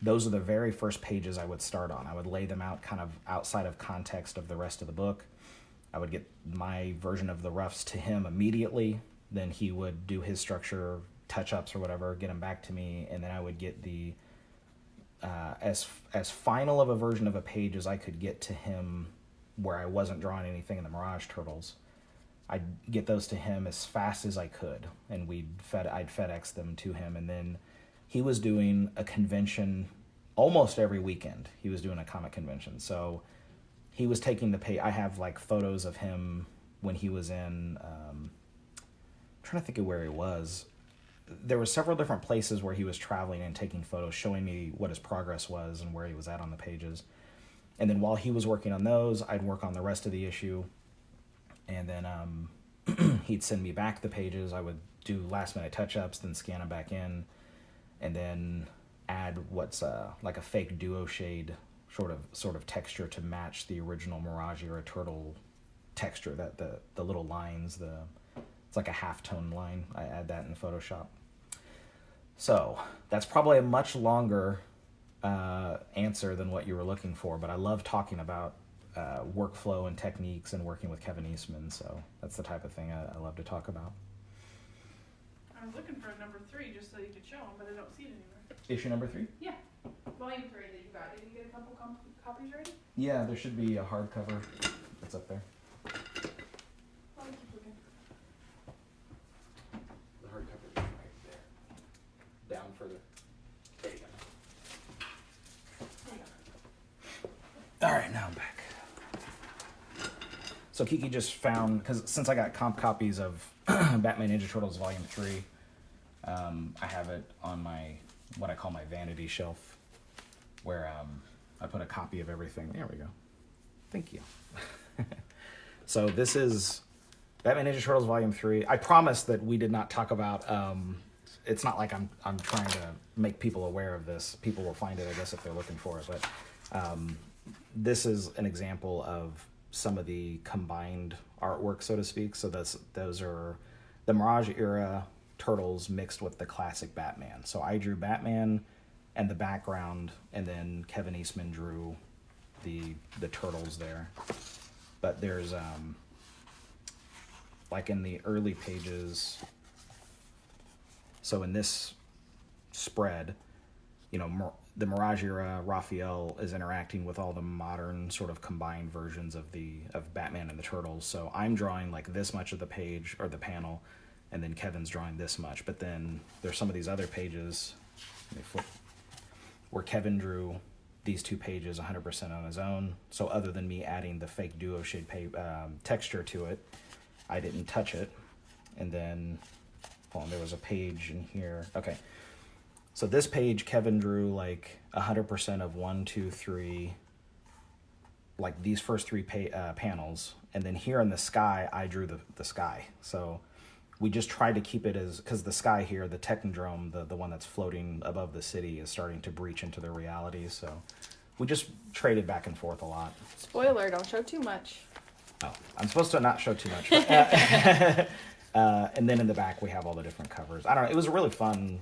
B: Those are the very first pages I would start on. I would lay them out kind of outside of context of the rest of the book. I would get my version of the roughs to him immediately. Then he would do his structure, touch-ups or whatever, get them back to me, and then I would get the as final of a version of a page as I could get to him where I wasn't drawing anything in the Mirage Turtles. I'd get those to him as fast as I could, and I'd FedEx them to him, and then he was doing a convention almost every weekend. He was doing a comic convention, so he was taking the page. I have like photos of him when he was in. I'm trying to think of where he was. There were several different places where he was traveling and taking photos, showing me what his progress was and where he was at on the pages. And then while he was working on those, I'd work on the rest of the issue. And then he'd send me back the pages. I would do last minute touch-ups, then scan them back in, and then add what's like a fake duo shade sort of texture to match the original Mirage era turtle texture. That the little lines, it's like a half-tone line. I add that in Photoshop. So that's probably a much longer answer than what you were looking for, but I love talking about workflow and techniques and working with Kevin Eastman, so that's the type of thing I love to talk about.
C: I was looking for number 3 just so you could show them, but I don't see it anywhere.
B: Issue number 3?
C: Yeah. Volume 3 that you got. Did you get a couple copies already?
B: Yeah, there should be a hardcover that's up there.
C: Well, keep looking.
B: The hardcover is right there. Down further. There you go.
C: There you go.
B: All right, now I'm back. So Kiki just found, because since I got comp copies of Batman Ninja Turtles Volume 3, I have it on my, what I call my vanity shelf, where I put a copy of everything. There we go. Thank you. So this is Batman Ninja Turtles Volume 3. I promise that we did not talk about, it's not like I'm trying to make people aware of this. People will find it, I guess, if they're looking for it. But this is an example of some of the combined artwork, so to speak. So those are the Mirage era Turtles mixed with the classic Batman. So I drew Batman and the background, and then Kevin Eastman drew the Turtles there. But there's like in the early pages, so in this spread, you know, the Mirage era Raphael is interacting with all the modern sort of combined versions of Batman and the Turtles. So I'm drawing like this much of the page or the panel, and then Kevin's drawing this much. But then there's some of these other pages, let me flip, where Kevin drew these 2 pages 100% on his own. So other than me adding the fake duo shade texture to it, I didn't touch it. And then hold on, there was a page in here. Okay. So this page, Kevin drew like 100% of 1, 2, 3, like these first three panels. And then here in the sky, I drew the sky. So we just tried to keep it as, because the sky here, the technodrome, the one that's floating above the city, is starting to breach into their reality. So we just traded back and forth a lot.
A: Spoiler, don't show too much.
B: Oh, I'm supposed to not show too much. But, and then in the back, we have all the different covers. I don't know. It was really fun.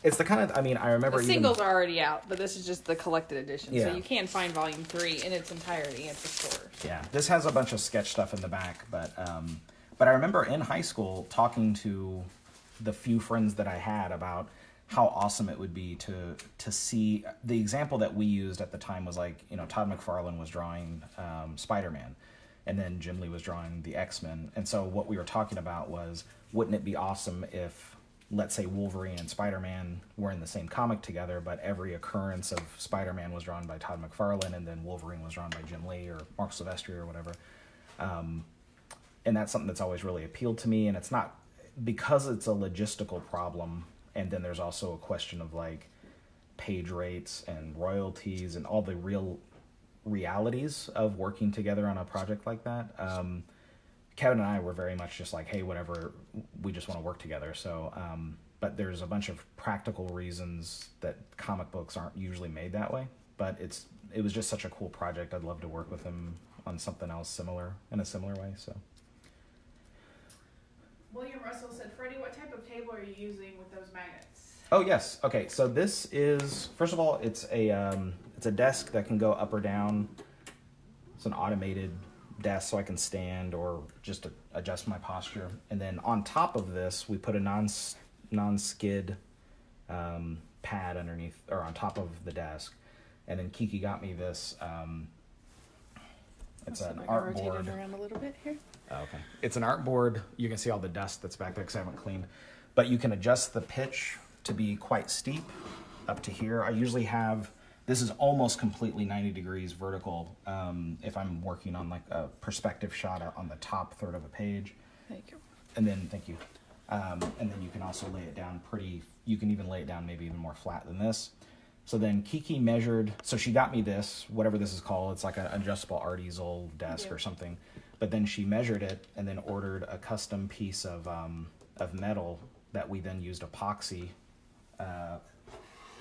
B: It's the kind of, I mean, I remember
A: The singles are already out, but this is just the collected edition.
B: Yeah.
A: So you can find volume 3 in its entirety at the store.
B: Yeah, this has a bunch of sketch stuff in the back, but I remember in high school talking to the few friends that I had about how awesome it would be to see. The example that we used at the time was like, you know, Todd McFarlane was drawing Spider-Man, and then Jim Lee was drawing the X-Men. And so what we were talking about was, wouldn't it be awesome if, let's say, Wolverine and Spider-Man were in the same comic together, but every occurrence of Spider-Man was drawn by Todd McFarlane, and then Wolverine was drawn by Jim Lee or Mark Silvestri or whatever. And that's something that's always really appealed to me. And it's not, because it's a logistical problem, and then there's also a question of like page rates and royalties and all the real realities of working together on a project like that. Kevin and I were very much just like, hey, whatever, we just want to work together. So, but there's a bunch of practical reasons that comic books aren't usually made that way. But it was just such a cool project. I'd love to work with him on something else similar, in a similar way. So.
C: William Russell said, Freddie, what type of table are you using with those magnets?
B: Oh yes. Okay. So this is, first of all, it's a desk that can go up or down. It's an automated desk, so I can stand or just adjust my posture. And then on top of this, we put a non-skid pad underneath, or on top of the desk. And then Kiki got me this. It's an art board.
A: Rotate it around a little bit here.
B: Oh, okay. It's an art board. You can see all the dust that's back there because I haven't cleaned. But you can adjust the pitch to be quite steep up to here. I usually have, this is almost completely 90 degrees vertical if I'm working on like a perspective shot on the top third of a page.
A: Thank you.
B: And then, thank you. And then you can also lay it down you can even lay it down maybe even more flat than this. So then Kiki measured, so she got me this, whatever this is called. It's like an adjustable art easel desk or something. But then she measured it and then ordered a custom piece of metal that we then used epoxy,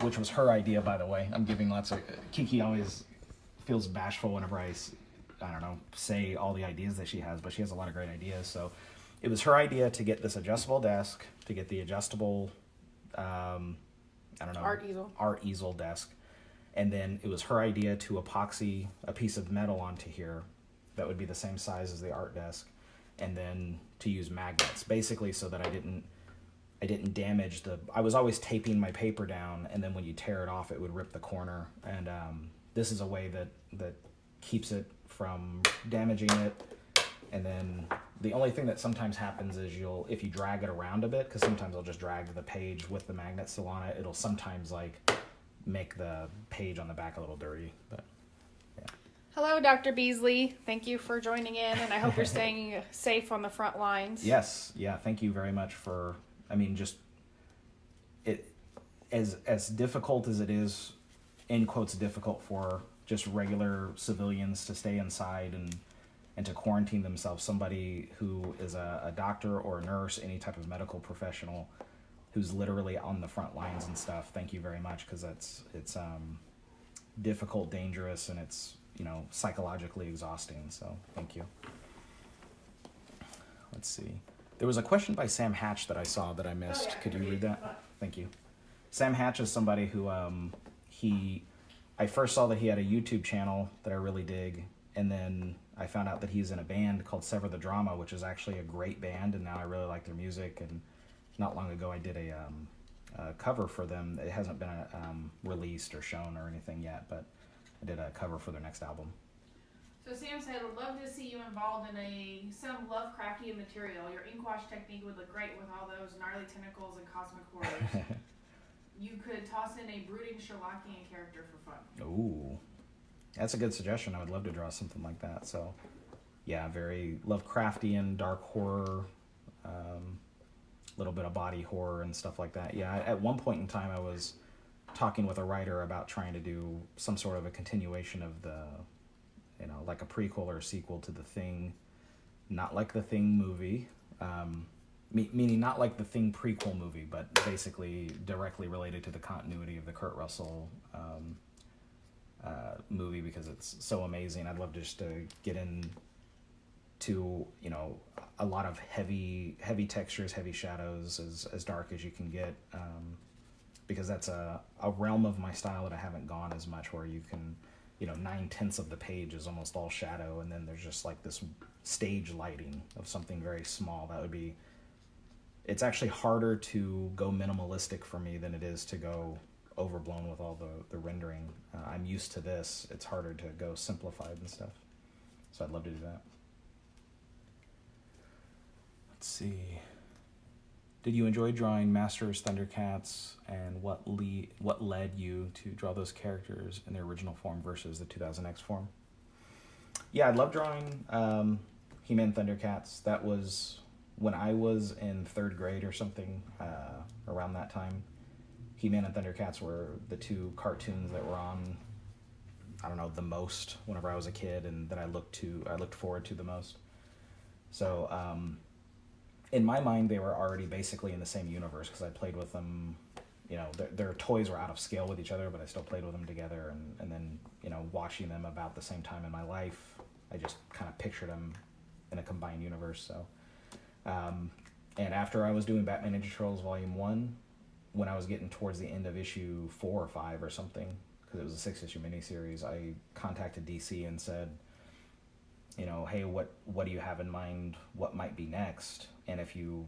B: which was her idea, by the way. I'm giving lots of, Kiki always feels bashful whenever I don't know, say all the ideas that she has, but she has a lot of great ideas. So it was her idea to get this adjustable desk, to get the adjustable, I don't know, art easel desk. And then it was her idea to epoxy a piece of metal onto here that would be the same size as the art desk, and then to use magnets, basically so that I didn't damage I was always taping my paper down, and then when you tear it off, it would rip the corner. And this is a way that keeps it from damaging it. And then the only thing that sometimes happens is if you drag it around a bit, because sometimes I'll just drag the page with the magnet still on it, it'll sometimes like make the page on the back a little dirty. But yeah.
A: Hello, Dr. Beasley. Thank you for joining in, and I hope you're staying safe on the front lines.
B: Yes. Yeah. Thank you very much for, I mean, just it as difficult as it is, in quotes, difficult for just regular civilians to stay inside and to quarantine themselves. Somebody who is a doctor or a nurse, any type of medical professional who's literally on the front lines and stuff. Thank you very much, because it's difficult, dangerous, and it's, you know, psychologically exhausting. So thank you. Let's see. There was a question by Sam Hatch that I saw that I missed. Could you read that? Thank you. Sam Hatch is somebody who I first saw that he had a YouTube channel that I really dig, and then I found out that he's in a band called Sever the Drama, which is actually a great band, and now I really like their music. And not long ago, I did a cover for them. It hasn't been released or shown or anything yet, but I did a cover for their next album.
C: So Sam said, I'd love to see you involved in some Lovecraftian material. Your ink wash technique would look great with all those gnarly tentacles and cosmic horrors. You could toss in a brooding Sherlockian character for fun.
B: Ooh. That's a good suggestion. I would love to draw something like that. So, yeah, very Lovecraftian, dark horror, little bit of body horror and stuff like that. Yeah, at one point in time, I was talking with a writer about trying to do some sort of a continuation of the, like a prequel or a sequel to The Thing, not like the Thing movie, meaning not like the Thing prequel movie, but basically directly related to the continuity of the Kurt Russell movie, because it's so amazing. I'd love just to get into a lot of heavy textures, heavy shadows, as dark as you can get, because that's a realm of my style that I haven't gone as much, where you can 9/10 of the page is almost all shadow, and then there's just like this stage lighting of something very small. It's actually harder to go minimalistic for me than it is to go overblown with all the rendering. I'm used to this. It's harder to go simplified and stuff. So I'd love to do that. Let's see. Did you enjoy drawing Masters Thundercats, and what led you to draw those characters in their original form versus the 2000X form? Yeah, I love drawing He-Man Thundercats. That was when I was in 3rd grade or something, around that time. He-Man and Thundercats were the two cartoons that were on, I don't know, the most whenever I was a kid, and that I looked forward to the most. So, in my mind, they were already basically in the same universe, because I played with them. Their toys were out of scale with each other, but I still played with them together. And then, watching them about the same time in my life, I just kind of pictured them in a combined universe. So, and after I was doing Batman Ninja Turtles Volume 1, when I was getting towards the end of issue 4 or 5 or something, because it was a 6-issue miniseries, I contacted DC and said, hey, what do you have in mind? What might be next? And if you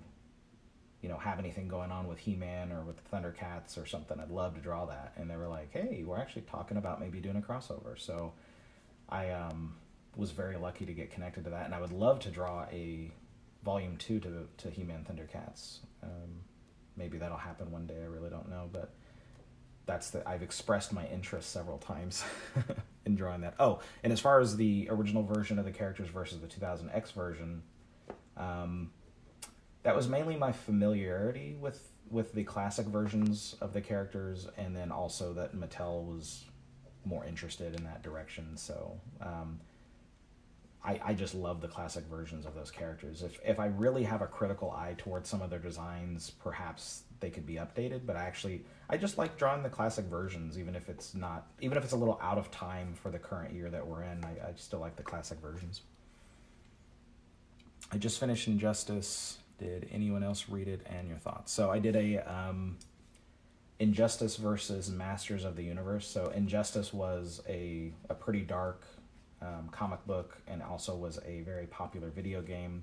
B: have anything going on with He-Man or with the Thundercats or something, I'd love to draw that. And they were like, hey, we're actually talking about maybe doing a crossover. So I was very lucky to get connected to that, and I would love to draw a Volume 2 to He-Man Thundercats. Maybe that'll happen one day. I really don't know, but I've expressed my interest several times in drawing that. Oh, and as far as the original version of the characters versus the 2000X version, that was mainly my familiarity with the classic versions of the characters, and then also that Mattel was more interested in that direction. So I just love the classic versions of those characters. If I really have a critical eye towards some of their designs, perhaps they could be updated, but I just like drawing the classic versions, even if it's a little out of time for the current year that we're in. I still like the classic versions. I just finished Injustice. Did anyone else read it, and your thoughts? So I did a Injustice versus Masters of the Universe. So Injustice was a pretty dark comic book, and also was a very popular video game,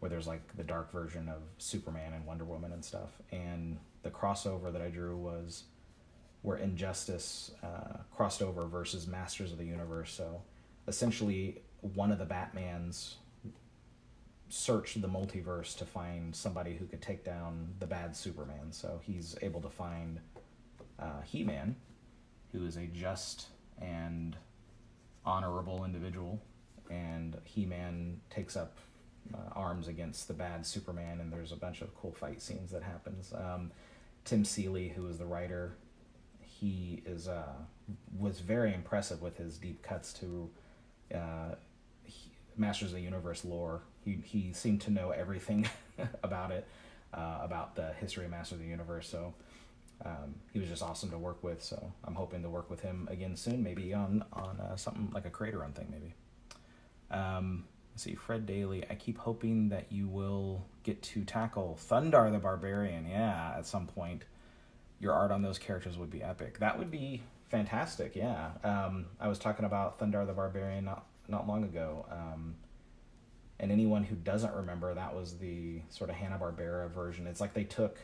B: where there's like the dark version of Superman and Wonder Woman and stuff. And the crossover that I drew was where Injustice crossed over versus Masters of the Universe. So essentially, one of the Batmans searched the multiverse to find somebody who could take down the bad Superman. So he's able to find He-Man, who is a just and honorable individual, and He-Man takes up arms against the bad Superman, and there's a bunch of cool fight scenes that happens. Tim Seeley, who is the writer, he was very impressive with his deep cuts to Masters of the Universe lore. He seemed to know everything about it, about the history of Masters of the Universe. So he was just awesome to work with. So I'm hoping to work with him again soon, maybe on something like a Creator Run thing, maybe. Let's see, Fred Daly. I keep hoping that you will get to tackle Thundar the Barbarian. Yeah, at some point. Your art on those characters would be epic. That would be fantastic. Yeah. I was talking about Thundar the Barbarian not long ago. And anyone who doesn't remember, that was the sort of Hanna-Barbera version. It's like they took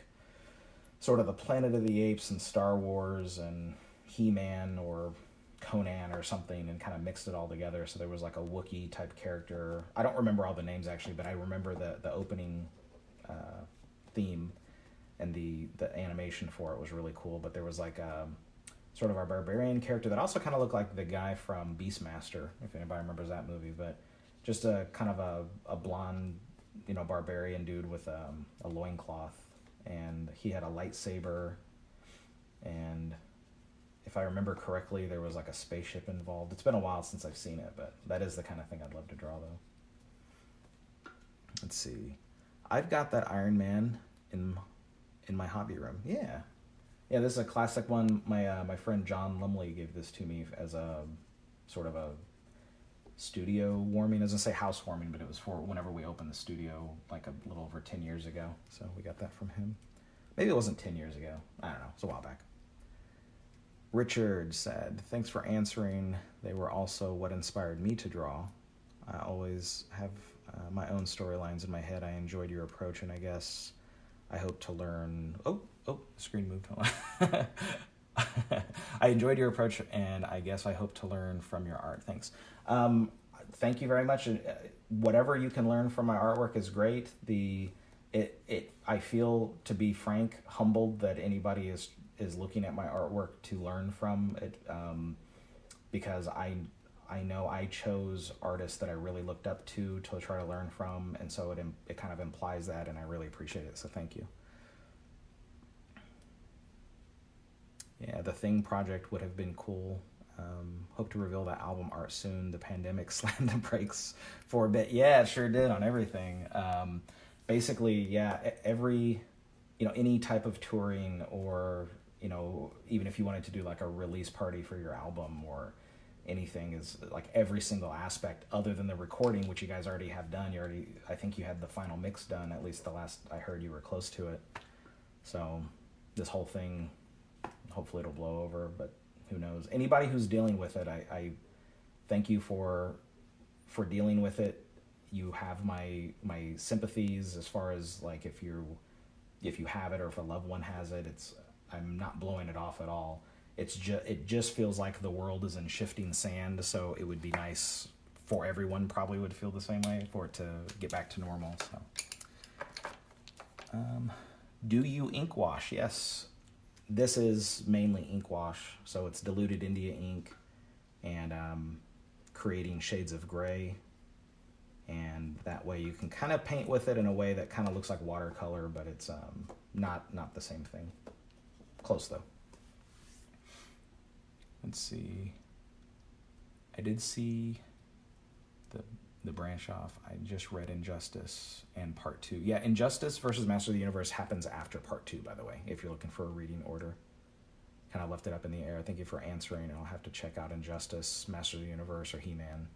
B: sort of the Planet of the Apes and Star Wars and He-Man or Conan or something, and kind of mixed it all together. So there was like a Wookiee type character. I don't remember all the names actually, but I remember the opening theme, and the animation for it was really cool. But there was like sort of a barbarian character that also kind of looked like the guy from Beastmaster, if anybody remembers that movie. But just a kind of a blonde, barbarian dude with a loincloth and he had a lightsaber, and if I remember correctly, there was like a spaceship involved. It's been a while since I've seen it, but that is the kind of thing I'd love to draw, though. Let's see. I've got that Iron Man in my hobby room. Yeah. Yeah, this is a classic one. My friend John Lumley gave this to me as a sort of a studio warming. I was going to say housewarming, but it was for whenever we opened the studio like a little over 10 years ago. So we got that from him. Maybe it wasn't 10 years ago. I don't know. It's a while back. Richard said, thanks for answering. They were also what inspired me to draw. I always have my own storylines in my head. I enjoyed your approach, and I guess I hope to learn... Oh, the screen moved. Hold on. I enjoyed your approach, and I guess I hope to learn from your art. Thanks. Thank you very much. Whatever you can learn from my artwork is great. I feel, to be frank, humbled that anybody is looking at my artwork to learn from it, because I know I chose artists that I really looked up to try to learn from, and so it kind of implies that, and I really appreciate it, so thank you. Yeah, the Thing project would have been cool. Hope to reveal that album art soon. The pandemic slammed the brakes for a bit. Yeah, it sure did on everything. Basically, yeah, any type of touring, or, even if you wanted to do like a release party for your album or anything, is like every single aspect other than the recording, which you guys already have done. I think you had the final mix done, at least the last I heard you were close to it. So this whole thing, hopefully it'll blow over, but who knows? Anybody who's dealing with it, I thank you for dealing with it. You have my sympathies as far as like if you have it or if a loved one has it. I'm not blowing it off at all. It just feels like the world is in shifting sand, so it would be nice for everyone, probably would feel the same way, for it to get back to normal. So do you ink wash? Yes. This is mainly ink wash, so it's diluted India ink and creating shades of gray, and that way you can kind of paint with it in a way that kind of looks like watercolor, but it's not the same thing. Close though. Let's see. I did see the branch off. I just read Injustice and Part 2. Yeah, Injustice versus Master of the Universe happens after Part 2, by the way, if you're looking for a reading order. Kind of left it up in the air. Thank you for answering. I'll have to check out Injustice, Master of the Universe, or He-Man.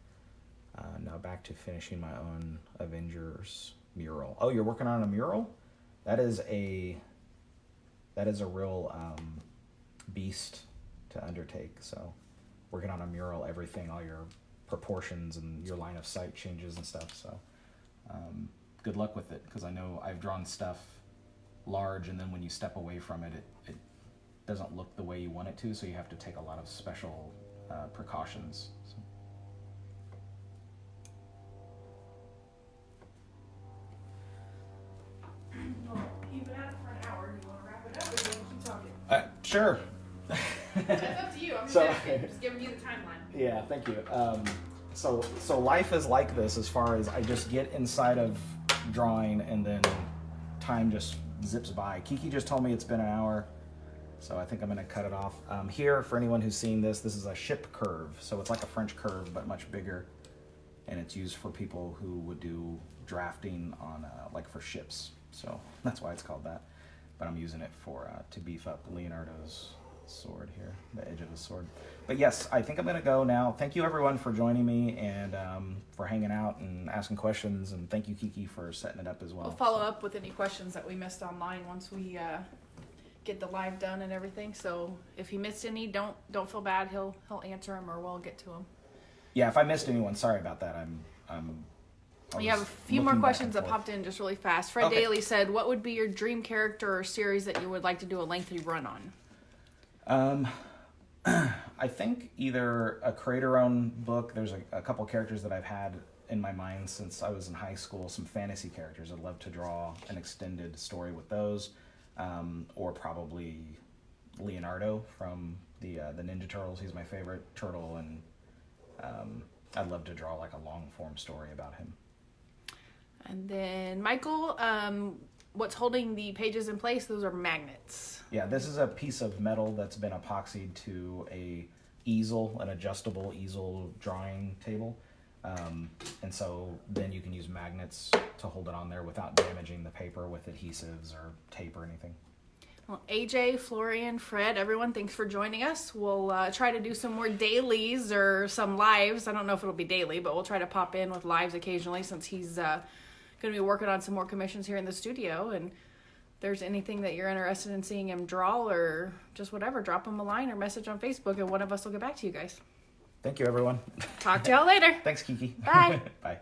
B: Now back to finishing my own Avengers mural. Oh, you're working on a mural? That is a real beast to undertake. So working on a mural, everything, all your proportions and your line of sight changes and stuff. So good luck with it, because I know I've drawn stuff large, and then when you step away from it, it doesn't look the way you want it to, so you have to take a lot of special precautions. So.
C: Well, you've been at it for an hour. Do you want to wrap it up, or do you want to keep talking?
B: Sure.
C: It's up to you. I'm just
B: So-
C: asking, just giving you the timeline.
B: Yeah, thank you. So life is like this, as far as I just get inside of drawing and then time just zips by. Kiki just told me it's been an hour, so I think I'm gonna cut it off. Here, for anyone who's seen this is a ship curve. So it's like a French curve, but much bigger. And it's used for people who would do drafting on, like for ships. So that's why it's called that. But I'm using it for, to beef up Leonardo's sword here, the edge of his sword. But yes, I think I'm gonna go now. Thank you everyone for joining me and for hanging out and asking questions, and thank you Kiki for setting it up as well.
A: We'll follow up with any questions that we missed online once we get the live done and everything. So if you missed any, don't feel bad. He'll answer them, or we'll get to them.
B: Yeah, if I missed anyone, sorry about that.
A: We have a few more questions that popped in just really fast. Fred Daly said, "What would be your dream character or series that you would like to do a lengthy run on?"
B: I think either a creator-owned book. There's a couple characters that I've had in my mind since I was in high school. Some fantasy characters. I'd love to draw an extended story with those, or probably Leonardo from the Ninja Turtles. He's my favorite turtle, and I'd love to draw like a long-form story about him.
A: And then Michael, what's holding the pages in place, those are magnets.
B: Yeah, this is a piece of metal that's been epoxied to a easel, an adjustable easel drawing table. And so then you can use magnets to hold it on there without damaging the paper with adhesives or tape or anything.
A: Well, AJ, Florian, Fred, everyone, thanks for joining us. We'll try to do some more dailies or some lives. I don't know if it'll be daily, but we'll try to pop in with lives occasionally since he's going to be working on some more commissions here in the studio. And if there's anything that you're interested in seeing him draw or just whatever, drop him a line or message on Facebook and one of us will get back to you guys.
B: Thank you, everyone.
A: Talk to y'all later.
B: Thanks, Kiki.
A: Bye.
B: Bye.